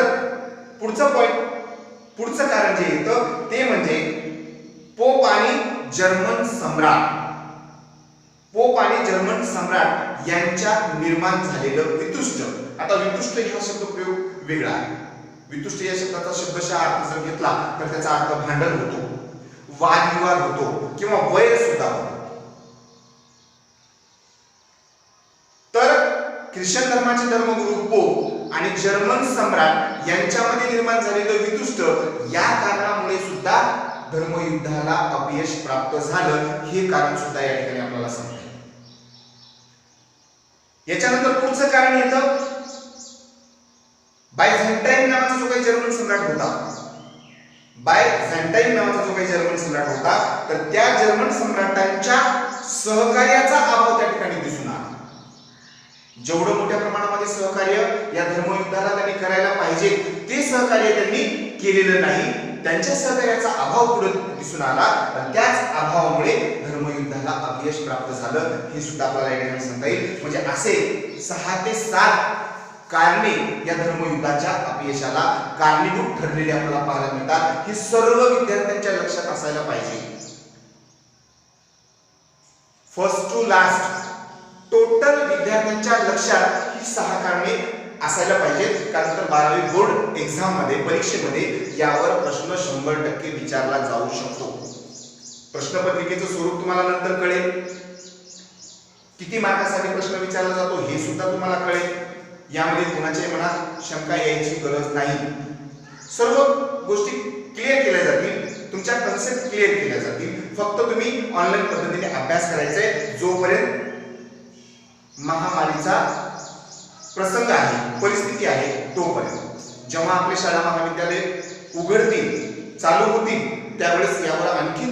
पुढचं कारण जे येतं ते म्हणजे पोप आणि जर्मन सम्राट यांच्यात निर्माण झालेलं वितुष्ट. आता वितुष्ट हा शब्दप्रयोग वेगळा आहे. वितुष्ट या शब्दाचा शब्दशः अर्थ जर घेतला तर त्याचा अर्थ भांडण होतो, वादविवाद होतो किंवा वैर सुद्धा होतो. तर ख्रिश्चन धर्माचे धर्मगुरू पोप आणि जर्मन सम्राट यांच्यामध्ये निर्माण झालेलं वितुष्ट, या कारणामुळे सुद्धा धर्मयुद्धाला अपयश प्राप्त झालं. हे कारण सुद्धा या ठिकाणी आपल्याला समजतं. याच्यानंतर पुढचं कारण येतं बायझेंटाईन नावाचा जो काही जर्मन सम्राट होता, तर त्या जर्मन सम्राटांच्या सहकार्याचा अभाव त्या ठिकाणी दिसून आला. जेवढं मोठ्या प्रमाणामध्ये सहकार्य या धर्मयुद्धाला त्यांनी करायला पाहिजे ते सहकार्य त्यांनी केलेलं नाही. त्यांच्या सहकार्याचा अभाव पुढे दिसून आला आणि त्याच अभावामुळे धर्मयुद्धाला अपयश प्राप्त झालं. हे सुद्धा आपल्याला या ठिकाणी सांगता येईल. म्हणजे असे 6 ते 7 कारणे या धर्मयुद्धाच्या अपयशाला कारणीभूत ठरलेली आपल्याला पाहायला मिळतात. हे सर्व विद्यार्थ्यांच्या लक्षात असायला पाहिजे. फर्स्ट टू लास्ट टोटल विद्यार्थ्यांच्या लक्षात ही 6 कारणे असायला पाहिजेत. कारण तर 12वी बोर्ड एक्झाम मध्ये, परीक्षेमध्ये यावर प्रश्न 100% विचारला जाऊ शकतो. प्रश्नपत्रिकेचं स्वरूप तुम्हाला नंतर कळेल. किती मार्कासाठी प्रश्न विचारला जातो हे सुद्धा तुम्हाला कळेल. यामध्ये कोणाच्याही मनात शंका यायची गरज नाही. सर्व गोष्टी क्लिअर केल्या जातील, तुमच्या कन्सेप्ट क्लिअर केल्या जातील. फक्त तुम्ही ऑनलाईन पद्धतीने अभ्यास करायचा आहे. जोपर्यंत महामारीचा प्रसंग आहे, परिस्थिती आहे, तोपर्यंत. जेव्हा आपले शाळा महाविद्यालय उघडतील, चालू होतील, त्यावेळेस यावर आणखी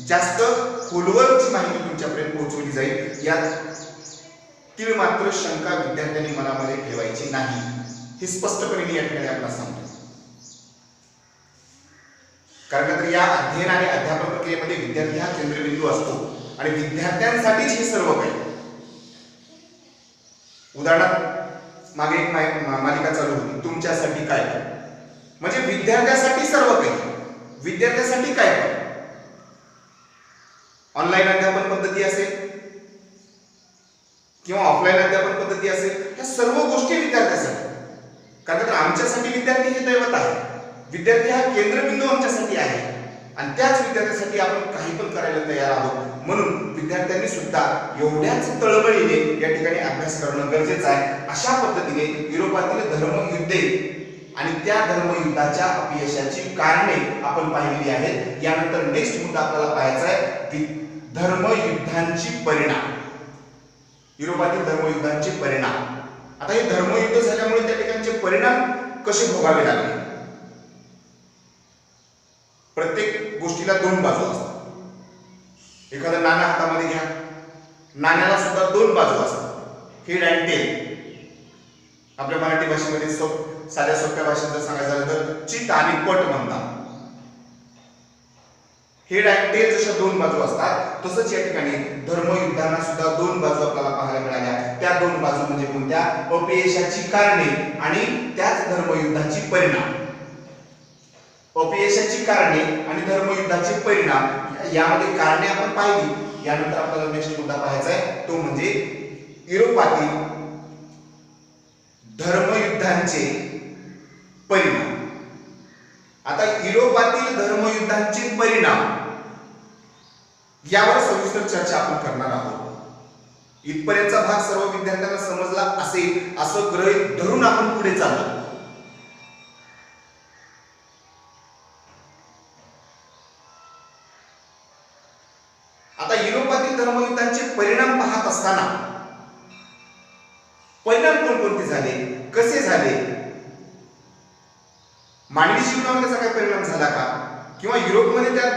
जास्त खोलवरची माहिती तुमच्यापर्यंत पोहोचवली जाईल. यात तीळ मात्र शंका विद्यार्थ्यांनी मनामध्ये ठेवायची नाही. हे स्पष्टपणे मी या ठिकाणी आपल्याला सांगतो. कारण तर या अध्ययन आणि अध्यापन प्रक्रियेमध्ये विद्यार्थी हा केंद्रबिंदू असतो आणि विद्यार्थ्यांसाठीच हे सर्व काही. उदाहरणार्थ मागे एक मालिका चालू होती, तुमच्यासाठी काय, म्हणजे विद्यार्थ्यासाठी सर्व काही. विद्यार्थ्यासाठी काय, ऑनलाईन अध्यापन पद्धती असेल किंवा ऑफलाईन अध्यापन पद्धती असेल, ह्या सर्व गोष्टी विद्यार्थ्यासाठी. कारण तर आमच्यासाठी विद्यार्थी हे दैवत आहे. विद्यार्थी हा केंद्रबिंदू आमच्यासाठी आहे आणि त्याच विद्यार्थ्यासाठी आपण काही पण करायला तयार आहोत. म्हणून विद्यार्थ्यांनी सुद्धा एवढ्याच तळमळीने या ठिकाणी अभ्यास करणं गरजेचं आहे. अशा पद्धतीने युरोपातील धर्मयुद्धे आणि त्या धर्मयुद्धाच्या अपयशाची कारणे आपण पाहिलेली आहेत. यानंतर नेक्स्ट मुद्दा आपल्याला पाहायचा आहे, धर्मयुद्धांची परिणाम. युरोपातील धर्मयुद्धांचे परिणाम. आता हे धर्मयुद्ध झाल्यामुळे त्या ठिकाणचे परिणाम कसे भोगावे लागले. प्रत्येक गोष्टीला दोन बाजू असतात. एखादं नाणं हातामध्ये घ्या, नाण्याला सुद्धा दोन बाजू असतात, हेड अँड टेल. आपल्या मराठी भाषेमध्ये साध्या सोप्या भाषेत जर सांगायचं झालं तर चित आणि पट म्हणतात. हेड अँड टेल जशा दोन बाजू असतात तसंच या ठिकाणी धर्मयुद्धांना सुद्धा दोन बाजू आपल्याला पाहायला मिळाल्या. त्या दोन बाजू म्हणजे कोणत्या? अपयशाची कारणे आणि त्याच धर्मयुद्धाची परिणाम. अपयशाची कारणे आणि धर्मयुद्धाचे परिणाम यामध्ये कारणे आपण पाहिली. यानंतर आपल्याला नेक्स्ट मुद्दा पाहायचा आहे तो म्हणजे युरोपातील धर्मयुद्धांचे परिणाम. आता युरोपातील धर्मयुद्धांचे परिणाम यावर सविस्तर चर्चा आपण करणार आहोत. इथपर्यंतचा भाग सर्व विद्यार्थ्यांना समजला असेल असं गृहीत धरून आपण पुढे चाललो. आता युरोपातील धर्मयुद्धांचे परिणाम पाहत असताना परिणाम कोणकोणते झाले, कसे झाले, मानवी जीवनावर त्याचा काही परिणाम झाला का, किंवा युरोपमध्ये त्या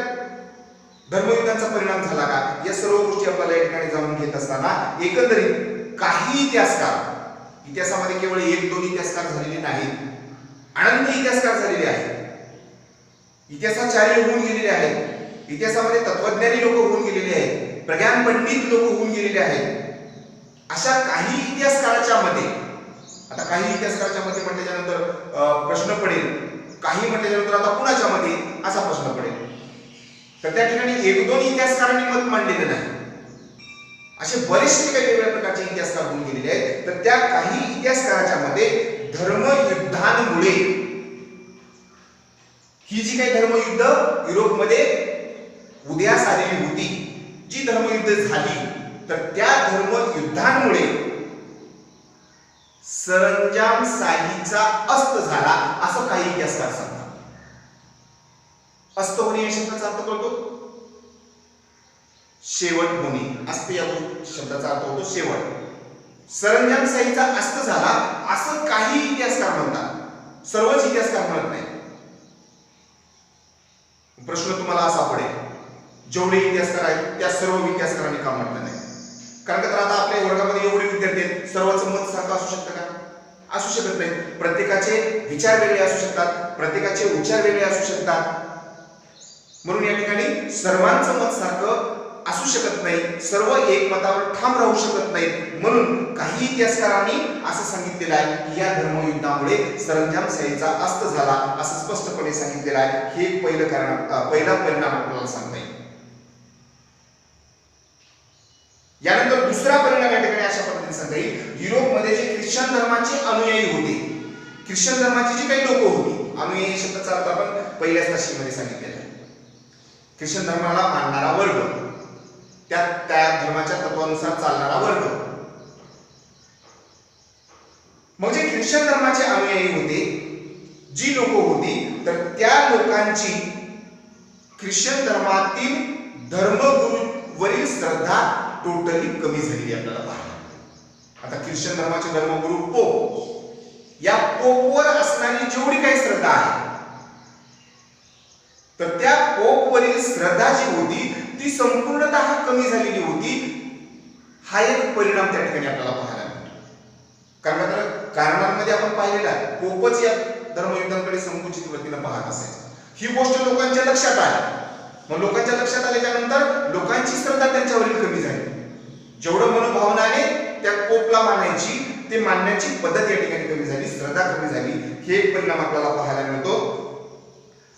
धर्मयुद्धांचा परिणाम झाला का, या सर्व गोष्टी आपल्याला या ठिकाणी जाणून घेत असताना एकंदरीत काही इतिहासकार, इतिहासामध्ये केवळ एक दोन इतिहासकार झालेले नाहीत, अनंत इतिहासकार झालेले आहेत. इतिहासाचार्य होऊन गेलेले आहेत, इतिहासामध्ये तत्वज्ञानी लोक होऊन गेलेले आहेत, प्रज्ञान पंडित लोक होऊन गेलेले आहेत. अशा काही इतिहासकाराच्या मध्ये, आता काही इतिहासकाराच्या मध्ये म्हटल्यानंतर प्रश्न पडेल, काही म्हटल्यानंतर आता कुणाच्या मध्ये असा प्रश्न पडेल. तर त्या ठिकाणी एक दोन इतिहासकारांनी मत मांडलेलं नाही, असे बरेचसे काही वेगवेगळ्या प्रकारचे इतिहासकार होऊन गेलेले आहेत. तर त्या काही इतिहासकाराच्या मध्ये धर्मयुद्धांमुळे ही जी काही धर्मयुद्ध युरोपमध्ये उदयास आलेली होती, जी धर्मयुद्ध झाली, तर त्या धर्मयुद्धांमुळे सरंजामशाहीचा अस्त झाला असं काही इतिहासकार सांगतात. अस्त होणे या शब्दाचा अर्थ कळतो शेवट होणे, अस्त या शब्दाचा अर्थ होतो शेवट. सरंजामशाहीचा अस्त झाला असं काही इतिहासकार म्हणतात, सर्वच इतिहासकार म्हणत नाही. प्रश्न तुम्हाला असा पडेल, जेवढे इतिहासकार आहेत त्या सर्व इतिहासकारांनी का म्हटलं नाही? कारण का तर आता आपल्या वर्गामध्ये एवढे विद्यार्थी आहेत, सर्वांचं मत सारखं असू शकतं का? असू शकत नाही. प्रत्येकाचे विचार वेगळे असू शकतात, प्रत्येकाचे उच्चार वेगळे असू शकतात. म्हणून या ठिकाणी सर्वांचं मत सारखं असू शकत नाही, सर्व एक मतावर ठाम राहू शकत नाहीत. म्हणून काही इतिहासकारांनी असं सांगितलेलं आहे की या धर्मयुद्धामुळे सरंजामशाहीचा अस्त झाला असं स्पष्टपणे सांगितलेलं आहे. हे एक पहिलं कारण, पहिला परिणाम आपल्याला सांगता येईल. यानंतर दुसरा परिणाम या ठिकाणी अशा पद्धतीने सांगता येईल, युरोपमध्ये जे ख्रिश्चन धर्माचे अनुयायी होते, ख्रिश्चन धर्माची जी काही लोक होती, अनुयायी शब्दाचा अर्थ आपण पहिल्याच तासिकेमध्ये सांगितलेला आहे. ख्रिश्चन धर्माला मानणारा वर्ग, त्या धर्माच्या तत्वानुसार चालणारा वर्ग. मग जे ख्रिश्चन धर्माचे अनुयायी होते, जी लोक होती, तर त्या लोकांची ख्रिश्चन धर्मातील धर्मगुरूवरील श्रद्धा टोटली कमी झालेली आपल्याला पाहायला. आता ख्रिश्चन धर्माचे धर्मगुरू पोप, या पोपवर असणारी जेवढी काही श्रद्धा आहे, तर त्या पोपवरील श्रद्धा जी होती ती संपूर्णतः कमी झालेली होती. हा एक परिणाम त्या ठिकाणी आपल्याला पाहायला मिळतो. कारण का कारणांमध्ये आपण पाहिलेला आहे, पोपच या धर्मयुद्धांकडे संकुचित वृत्तीने पाहत असायचं. ही गोष्ट लोकांच्या लक्षात आली. मग लोकांच्या लक्षात आल्याच्या नंतर लोकांची श्रद्धा त्यांच्यावरील कमी झाली. जेवढं मनोभावनाने त्या पोपला मानायची, ते मानण्याची पद्धत या ठिकाणी कमी झाली, श्रद्धा कमी झाली. हे एक परिणाम आपल्याला पाहायला मिळतो.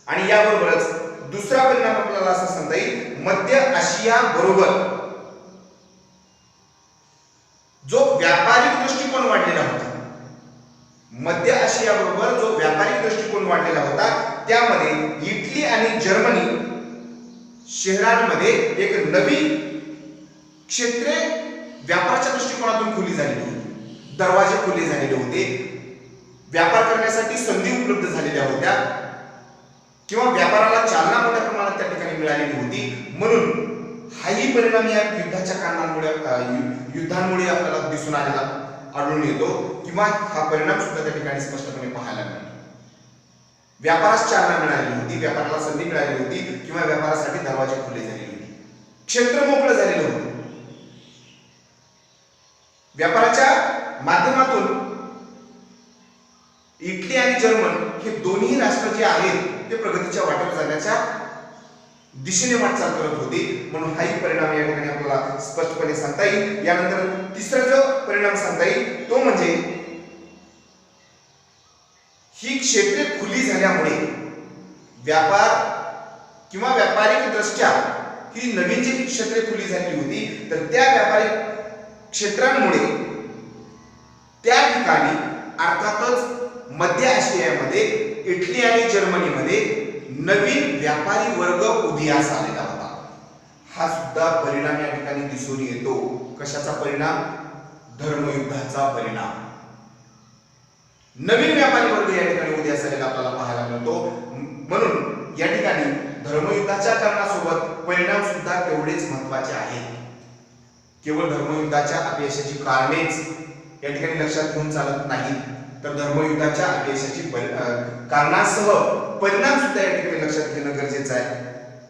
आणि याबरोबरच दुसरा परिणाम आपल्याला असं सांगता येईल, मध्य आशिया बरोबर जो व्यापारिक दृष्टिकोन वाढलेला होता, मध्य आशिया बरोबर जो व्यापारिक दृष्टिकोन वाढलेला होता, त्यामध्ये इटली आणि जर्मनी शहरांमध्ये एक नवी क्षेत्रे व्यापाराच्या दृष्टिकोनातून खुली झालेली होती. दरवाजे खुले झालेले होते, व्यापार करण्यासाठी संधी उपलब्ध झालेल्या होत्या, किंवा व्यापाराला चालना मोठ्या प्रमाणात त्या ठिकाणी मिळालेली होती. म्हणून हाही परिणाम या युद्धाच्या कारणांमुळे युद्धांमुळे आपल्याला दिसून आढळून येतो किंवा हा परिणाम सुद्धा त्या ठिकाणी स्पष्टपणे पाहायला मिळतो. व्यापारास चालना मिळाली होती, व्यापाराला संधी मिळाली होती किंवा व्यापारासाठी दरवाजे खुले झालेले होते, क्षेत्र मोकळं झालेलं होतं. व्यापाराच्या माध्यमातून इटली आणि जर्मन हे दोन्ही राष्ट्र जे आहेत ते प्रगतीच्या वाटेवर जाण्याच्या दिशेने वाटचाल करत होती. म्हणून हाही परिणाम या ठिकाणी आपल्याला स्पष्टपणे सांगता येईल. यानंतर तिसरा जो परिणाम सांगता येईल तो म्हणजे ही क्षेत्रे खुली झाल्यामुळे व्यापार किंवा व्यापारिक दृष्ट्या ही नवीन जी क्षेत्रे खुली झालेली होती तर त्या व्यापारिक क्षेत्रांमुळे त्या ठिकाणी अर्थातच मध्य आशियामध्ये इटली आणि जर्मनीमध्ये नवीन व्यापारी वर्ग उदयास आलेला होता. हा सुद्धा परिणाम या ठिकाणी दिसून येतो. कशाचा परिणाम? धर्मयुद्धाचा परिणाम. नवीन व्यापारी वर्ग या ठिकाणी उदयास आलेला आपल्याला पाहायला मिळतो. म्हणून या ठिकाणी धर्मयुद्धाच्या कारणासोबत परिणाम सुद्धा तेवढेच महत्वाचे आहेत. केवळ धर्मयुद्धाच्या अपयशाची कारणेच या ठिकाणी लक्षात घेऊन चालत नाही, तर धर्मयुद्धाच्या अपयशाची कारणासह परिणाम सुद्धा या ठिकाणी लक्षात घेणं गरजेचं आहे.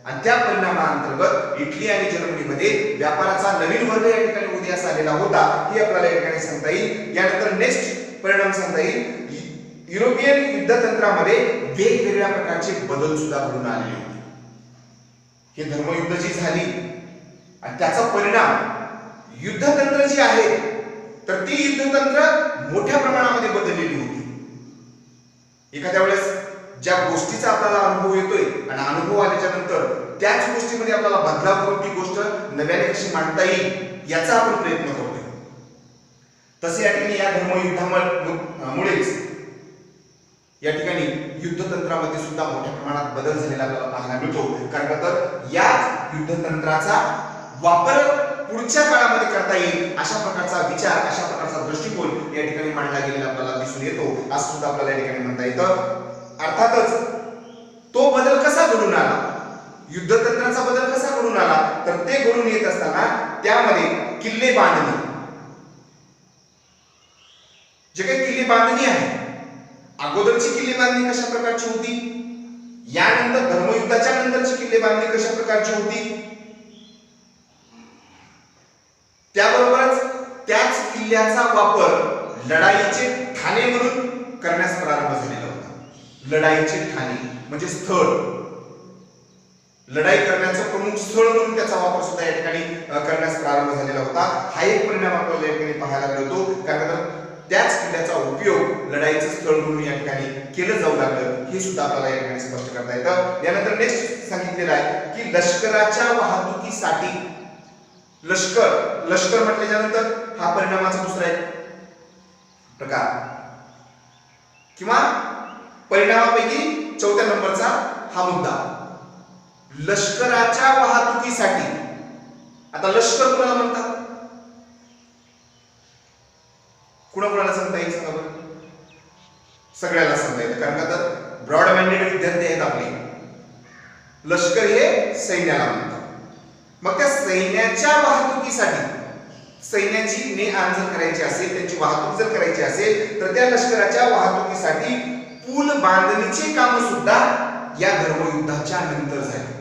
आणि त्या परिणामांतर्गत इटली आणि जर्मनीमध्ये व्यापाराचा नवीन वर्ग या ठिकाणी उदयास आलेला होता हे आपल्याला या ठिकाणी सांगता येईल. यानंतर नेक्स्ट परिणाम सांगता येईल युरोपियन युद्धतंत्रामध्ये वेगवेगळ्या प्रकारचे बदल सुद्धा घडून आलेले होते. हे धर्मयुद्ध जी झाली आणि त्याचा परिणाम युद्धतंत्र जी आहे तर ती युद्धतंत्र मोठ्या प्रमाणामध्ये बदललेली होती. एखाद्या वेळेस ज्या गोष्टीचा आपल्याला अनुभव येतोय आणि अनुभव आल्याच्या नंतर त्याच गोष्टीमध्ये आपल्याला बदलाव करून ती गोष्ट नव्याने कशी मांडता येईल याचा आपण प्रयत्न करतोय. तसे या ठिकाणी या धर्मयुद्धामुळेच या ठिकाणी युद्धतंत्रामध्ये सुद्धा मोठ्या प्रमाणात बदल झालेला आपल्याला पाहायला मिळतो. कारण तर या युद्धतंत्राचा वापर पुढच्या काळामध्ये करता येईल अशा प्रकारचा विचार, अशा प्रकारचा दृष्टिकोन या ठिकाणी मांडला गेलेला आपल्याला दिसून येतो. असं सुद्धा आपल्याला या ठिकाणी म्हणता येतं. अर्थातच तो बदल कसा घडून आला, युद्धतंत्राचा बदल कसा घडून आला, तर ते घडून येत असताना त्यामध्ये किल्ले बांधणी, जे काही किल्ले बांधणी आहे, अगोदरची किल्ले बांधणी कशा प्रकारची होती, यानंतर धर्मयुद्धाच्या नंतरची किल्ले बांधणी कशा प्रकारची होती, त्याबरोबरच त्याच किल्ल्याचा वापर लढाईचे ठाणे म्हणून करण्यास प्रारंभ झालेला होता. लढाईचे ठाणे म्हणजे स्थळ, लढाई करण्याचं प्रमुख स्थळ म्हणून त्याचा वापर सुद्धा या ठिकाणी करण्यास प्रारंभ झालेला होता. हा एक परिणाम आपल्याला या ठिकाणी पाहायला मिळतो. कारण त्याच किल्ल्याचा उपयोग लढाईचं स्थळ म्हणून या ठिकाणी केलं जाऊ लागलं हे सुद्धा आपल्याला या ठिकाणी स्पष्ट करता येतं. यानंतर नेक्स्ट सांगितलेलं आहे की लष्कराच्या वाहतुकीसाठी लष्कर म्हटल्याच्या नंतर हा परिणामाचा दुसरा एक प्रकार किंवा परिणामापैकी चौथ्या नंबरचा हा मुद्दा, लष्कराच्या वाहतुकीसाठी. आता लष्कर कुणाला म्हणतात, कुणाला सांगता येईल सांगा बरं? सगळ्याला सांगता येईल. कारण का तर ब्रॉड माइंडेड विद्यार्थी आहेत आपले. लष्कर हे सैन्याला म्हणतात. मग त्या सैन्याच्या वाहतुकीसाठी, सैन्याची ने आण जर करायची असेल, त्यांची वाहतूक जर करायची असेल तर त्या लष्कराच्या वाहतुकीसाठी पूल बांधणीचे काम सुद्धा या धर्मयुद्धाच्या नंतर झाले.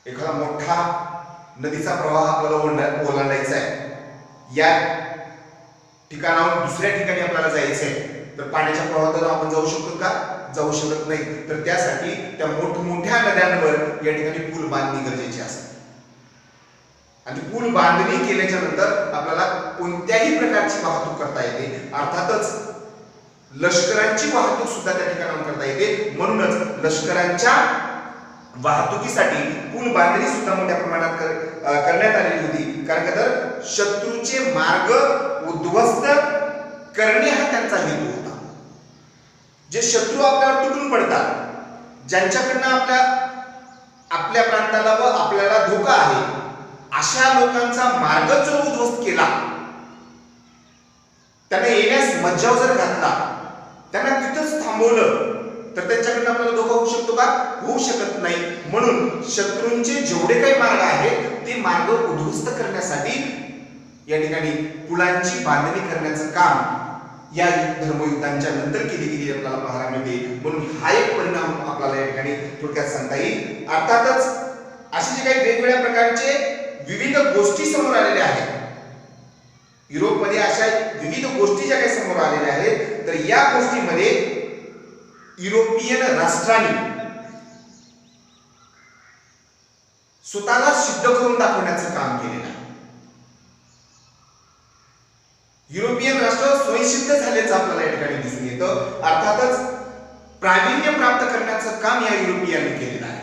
एखादा मोठा नदीचा प्रवाह आपल्याला ओलांडायचा आहे, या ठिकाणाहून दुसऱ्या ठिकाणी आपल्याला जायचं आहे, तर पाण्याच्या प्रवाहातून आपण जाऊ शकतो का? जाऊ शकत नाही. तर त्यासाठी त्या मोठमोठ्या नद्यांवर या ठिकाणी पूल बांधणी गरजेची असते. आणि पूल बांधणी केल्याच्या नंतर आपल्याला कोणत्याही प्रकारची वाहतूक करता येते. अर्थातच लष्करांची वाहतूक सुद्धा त्या ठिकाणाहून करता येते. म्हणूनच लष्करांच्या वाहतुकीसाठी पूल बांधणी सुद्धा मोठ्या प्रमाणात करण्यात आलेली होती. कारण का तर शत्रूचे मार्ग उद्ध्वस्त करणे हा त्यांचा हेतू होता. जे शत्रू आपल्यावर तुटून पडतात, ज्यांच्याकडनं आपल्या प्रांताला व आपल्याला धोका आहे, अशा लोकांचा मार्ग जर उद्ध्वस्त केला, त्यांना येण्यास मज्जाव जर घातला, त्यांना तिथंच थांबवलं, तर त्यांच्याकडनं आपल्याला धोका होऊ शकतो का? होऊ शकत नाही. म्हणून शत्रूंचे जेवढे काही मार्ग आहेत ते मार्ग उद्ध्वस्त करण्यासाठी या ठिकाणी पुलांची बांधणी करण्याचं काम या धर्मयुद्धांच्या नंतर केली आपल्याला पाहायला मिळते. म्हणून हा एक परिणाम आपल्याला या ठिकाणी थोडक्यात सांगता येईल. अर्थातच असे जे काही वेगवेगळ्या प्रकारचे विविध गोष्टी समोर आलेल्या आहेत, युरोपमध्ये अशा विविध गोष्टी ज्या काही समोर आलेल्या आहेत, तर या गोष्टीमध्ये युरोपियन राष्ट्रांनी स्वतःला सिद्ध करून दाखवण्याचं काम केलेलं आहे. युरोपियन राष्ट्र स्वयंसिद्ध झाल्याचं आपल्याला या ठिकाणी दिसून येतं. अर्थातच प्रावीण्य प्राप्त करण्याचं काम या युरोपियनने केलेलं आहे.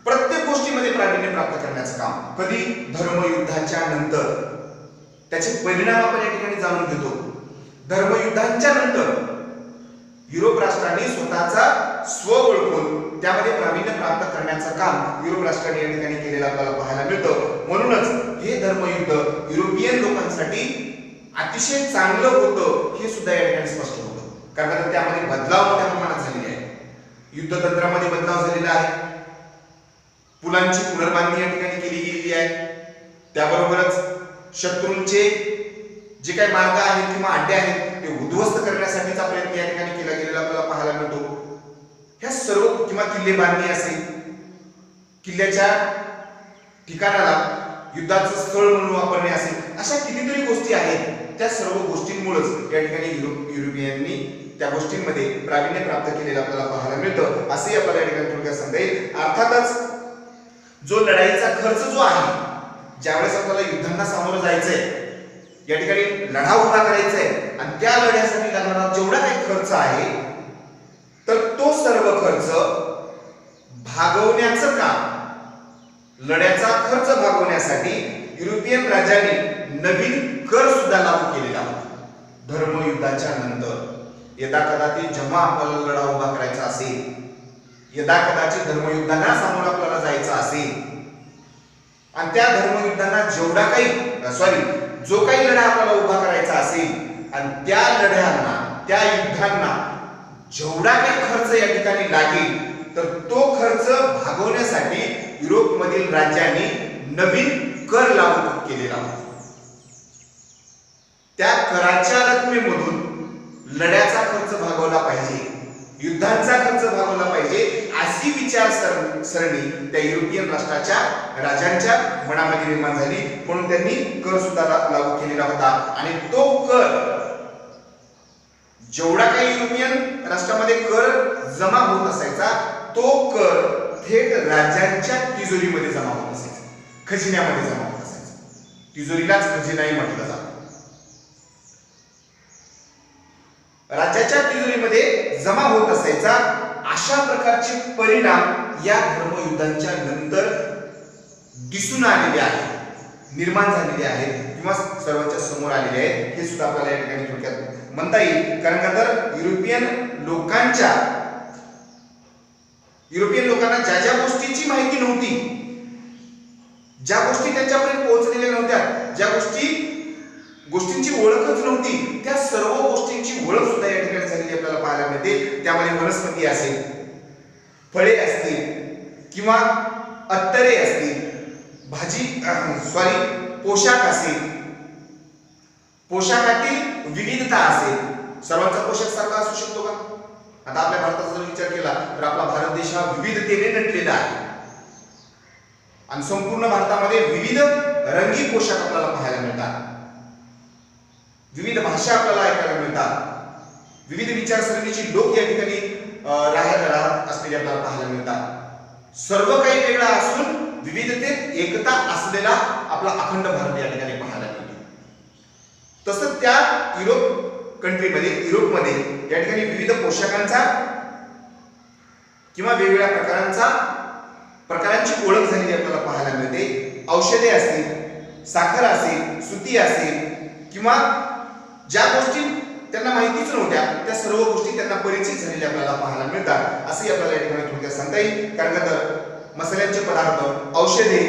प्रत्येक गोष्टीमध्ये प्रावीण्य प्राप्त करण्याचं काम. कधी? धर्मयुद्धाच्या नंतर. त्याचे परिणाम आपण या ठिकाणी जाणून घेतो. धर्मयुद्धांच्या नंतर युरोप राष्ट्रांनी स्वतःचा स्व ओळखून त्यामध्ये प्रावीण्य प्राप्त करण्याचं काम युरोप राष्ट्रांनी या ठिकाणी केलेलं आपल्याला पाहायला मिळतं. म्हणूनच हे धर्मयुद्ध युरोपियन लोकांसाठी अतिशय चांगलं होतं हे सुद्धा या ठिकाणी स्पष्ट होतं. कारण त्यामध्ये बदलाव मोठ्या प्रमाणात झालेले आहे. युद्धतंत्रामध्ये बदलाव झालेला आहे. पुलांची पुनर्बांधणी या ठिकाणी केली गेलेली आहे. त्याबरोबरच शत्रूंचे जे काही मार्ग आहेत किंवा अड्डे आहेत ते उद्ध्वस्त करण्यासाठीचा प्रयत्न या ठिकाणी केला गेलेला आपल्याला पाहायला मिळतो. ह्या सर्व किंवा किल्ले बांधणी असेल, किल्ल्याच्या ठिकाणाला युद्धाचं स्थळ म्हणून वापरणे असेल, अशा कितीतरी गोष्टी आहेत. त्या सर्व गोष्टींमुळेच या ठिकाणी युरोपियननी त्या गोष्टींमध्ये प्रावीण्य प्राप्त केलेलं आपल्याला पाहायला मिळतं. असे आपल्याला या ठिकाणी थोडक्यात सांगता येईल. अर्थातच जो लढाईचा खर्च जो आहे, ज्यावेळेस आपल्याला युद्धांना सामोरं जायचंय, या ठिकाणी लढा उभा करायचा आहे आणि त्या लढ्यासाठी लागणारा जेवढा काही खर्च आहे, तर तो सर्व खर्च भागवण्याचं काम, लढ्याचा खर्च भागवण्यासाठी युरोपियन राजांनी नवीन कर सुद्धा लागू केलेला होता. धर्मयुद्धाच्या नंतर यदा कदाचित जेव्हा आपल्याला लढा उभा करायचा असेल, यदा कदाचित धर्मयुद्धांना सामोरं आपल्याला जायचं असेल आणि त्या धर्मयुद्धांना जो काही लढा आपल्याला उभा करायचा असेल आणि त्या लढ्यांना, त्या युद्धांना जेवढा काही खर्च या ठिकाणी लागेल, तर तो खर्च भागवण्यासाठी युरोपमधील राज्यांनी नवीन कर लागू केलेला होता. त्या कराच्या रकमेमधून लढ्याचा खर्च भागवला पाहिजे, युद्धांचा खर्च भागवला पाहिजे, अशी विचारसरणी त्या युरोपियन राष्ट्राच्या राजांच्या मनामध्ये निर्माण झाली. म्हणून त्यांनी कर सुद्धा लागू केलेला होता आणि तो कर, जेवढा काही युरोपियन राष्ट्रामध्ये कर जमा होत असायचा, तो कर थेट राजांच्या तिजोरीमध्ये जमा होत असायचा, खजिन्यामध्ये जमा होत असायचा. तिजोरीलाच खजिनाही म्हटलं जातं. राज्याच्या तिजोरीमध्ये जमा होत असायचा. अशा प्रकारचे परिणाम या धर्मयुद्धांच्या नंतर दिसून आलेले आहेत, निर्माण झालेले आहेत किंवा सर्वांच्या समोर आलेले आहेत. हे सुद्धा आपल्याला या ठिकाणी थोडक्यात म्हणता येईल. कारण का तर युरोपियन लोकांना ज्या ज्या गोष्टीची माहिती नव्हती, ज्या गोष्टी त्यांच्यापर्यंत पोहोचलेल्या नव्हत्या, ज्या गोष्टींची ओळखच नव्हती, त्या सर्व गोष्टींची ओळख सुद्धा या ठिकाणी झालेली आपल्याला पाहायला मिळते. त्यामध्ये वनस्पती असेल, फळे असतील किंवा अत्तरे असतील, पोशाख असेल, पोशाखातील विविधता असेल. सर्वांचा पोशाख सारखा असू शकतो का? आता आपल्या भारताचा जर विचार केला तर आपला भारत देश हा विविधतेने नटलेला आहे आणि संपूर्ण भारतामध्ये विविध रंगीत पोशाख आपल्याला पाहायला मिळतात, विविध भाषा आपल्याला ऐकायला मिळतात, विविध विचारसरणीची लोक या ठिकाणी राहत असलेले आपल्याला पाहायला मिळतात. सर्व काही वेगळं असून विविधतेत एकता असलेला आपला अखंड भारत या ठिकाणी पाहायला मिळतो. तसंच त्या युरोपमध्ये या ठिकाणी विविध पोशाखांचा किंवा वेगवेगळ्या प्रकारांची ओळख झालेली आपल्याला पाहायला मिळते. औषधे असतील, साखर असेल, सुती असेल किंवा ज्या गोष्टी त्यांना माहितीच नव्हत्या त्या सर्व गोष्टी त्यांना परिचित झालेल्या आपल्याला पाहायला मिळतात. असे आपल्याला या ठिकाणी थोडक्यात सांगता येईल. कारण का तर मसाल्यांचे पदार्थ, औषधे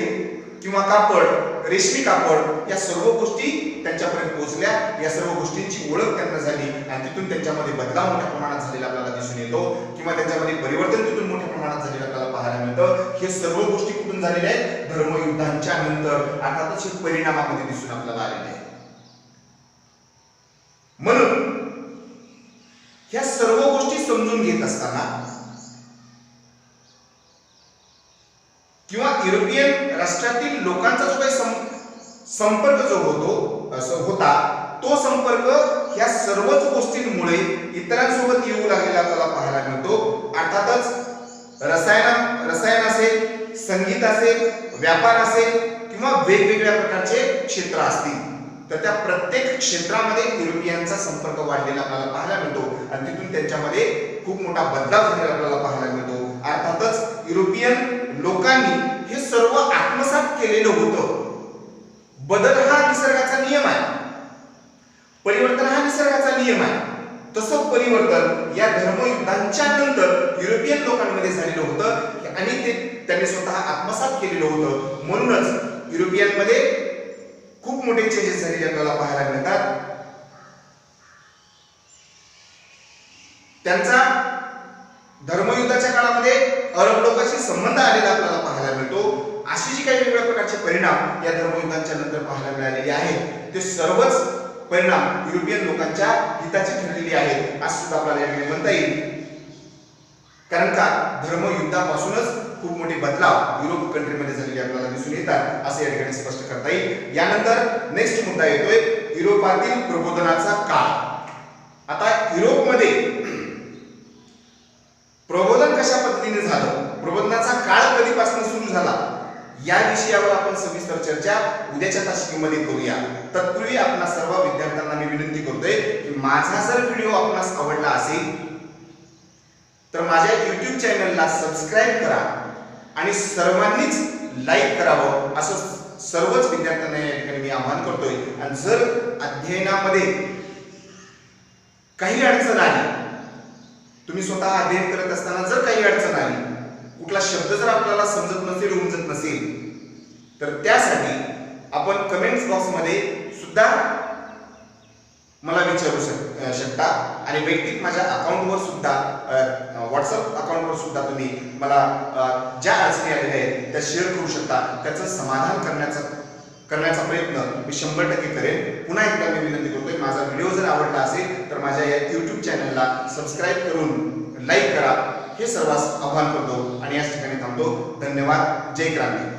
किंवा कापड, रेशमी कापड, या सर्व गोष्टी त्यांच्यापर्यंत पोहोचल्या. या सर्व गोष्टींची ओळख त्यांना झाली आणि तिथून त्यांच्यामध्ये बदलाव मोठ्या प्रमाणात झालेला आपल्याला दिसून येतो किंवा त्यांच्यामध्ये परिवर्तन तिथून मोठ्या प्रमाणात झालेलं आपल्याला पाहायला मिळतं. हे सर्व गोष्टी कुठून झालेल्या आहेत? धर्मयुद्धांच्या नंतर, अर्थातच हे परिणामामध्ये दिसून आपल्याला आलेले आहे. म्हणून ह्या सर्व गोष्टी समजून घेत असताना किंवा युरोपियन राष्ट्रातील लोकांचा जो काही संपर्क जो होता तो संपर्क ह्या सर्वच गोष्टींमुळे इतरांसोबत येऊ लागलेला आपल्याला पाहायला मिळतो. अर्थातच रसायन असेल, संगीत असेल, व्यापार असेल किंवा वेगवेगळ्या प्रकारचे क्षेत्र असतील, तर त्या प्रत्येक क्षेत्रामध्ये युरोपियनचा संपर्क वाढलेला आपल्याला पाहायला मिळतो आणि तिथून त्यांच्यामध्ये खूप मोठा बदलाव झालेला आपल्याला पाहायला मिळतो. अर्थातच युरोपियन लोकांनी हे सर्व आत्मसात केलेलं होतं. बदल हा निसर्गाचा नियम आहे, परिवर्तन हा निसर्गाचा नियम आहे. तसं परिवर्तन या धर्मयुद्धांच्या नंतर युरोपियन लोकांमध्ये झालेलं होतं आणि ते त्यांनी स्वतः आत्मसात केलेलं होतं. म्हणूनच युरोपियनमध्ये खूप मोठे चेंजेस झालेले आपल्याला पाहायला मिळतात. त्यांचा धर्मयुद्धाच्या काळामध्ये अरब लोकांशी संबंध आलेला आपल्याला पाहायला मिळतो. अशी जी काही वेगवेगळ्या प्रकारचे परिणाम या धर्मयुद्धांच्या नंतर पाहायला मिळालेले आहेत, ते सर्वच परिणाम युरोपियन लोकांच्या हिताचे ठरलेले आहेत असं सुद्धा आपल्याला या ठिकाणी म्हणता येईल. कारण का धर्मयुद्धापासूनच खूप मोठे बदलाव युरोप कंट्रीमध्ये झालेले आपल्याला दिसून येतात असं या ठिकाणी स्पष्ट करता येईल. यानंतर नेक्स्ट मुद्दा येतोय युरोपातील प्रबोधनाचा काळ. आता युरोपमध्ये प्रबोधन कशा पद्धतीने झालं, प्रबोधनाचा काळ कधीपासून सुरू झाला, या विषयावर आपण सविस्तर चर्चा उद्याच्या तासिकेमध्ये करूया. तत्पूर्वी आपणा सर्व विद्यार्थ्यांना मी विनंती करतोय की माझा जर व्हिडिओ आपणास आवडला असेल तर माझ्या YouTube चॅनलला सबस्क्राईब करा आणि सर्वांनीच लाईक करावं असं सर्वच विद्यार्थ्यांना या ठिकाणी मी आवाहन करतोय. आणि जर अध्ययनामध्ये काही अडचण आली, तुम्ही स्वतः अध्ययन करत असताना जर काही अडचण आली, कुठला शब्द जर आपल्याला समजत नसेल, उमजत नसेल, तर त्यासाठी आपण कमेंट्स बॉक्समध्ये सुद्धा मला विचारू शकता आणि वैयक्तिक माझ्या अकाउंटवर सुद्धा व्हॉट्सअप अकाउंटवर सुद्धा तुम्ही मला ज्या अडचणी आलेल्या आहेत त्या शेअर करू शकता. त्याचं समाधान करण्याचा प्रयत्न मी 100% करेन. पुन्हा एकदा मी विनंती करतोय, माझा व्हिडिओ जर आवडला असेल तर माझ्या या YouTube चॅनलला सबस्क्राईब करून लाईक करा हे सर्वांस आवाहन करतो आणि याच ठिकाणी थांबतो. धन्यवाद. जय क्रांती.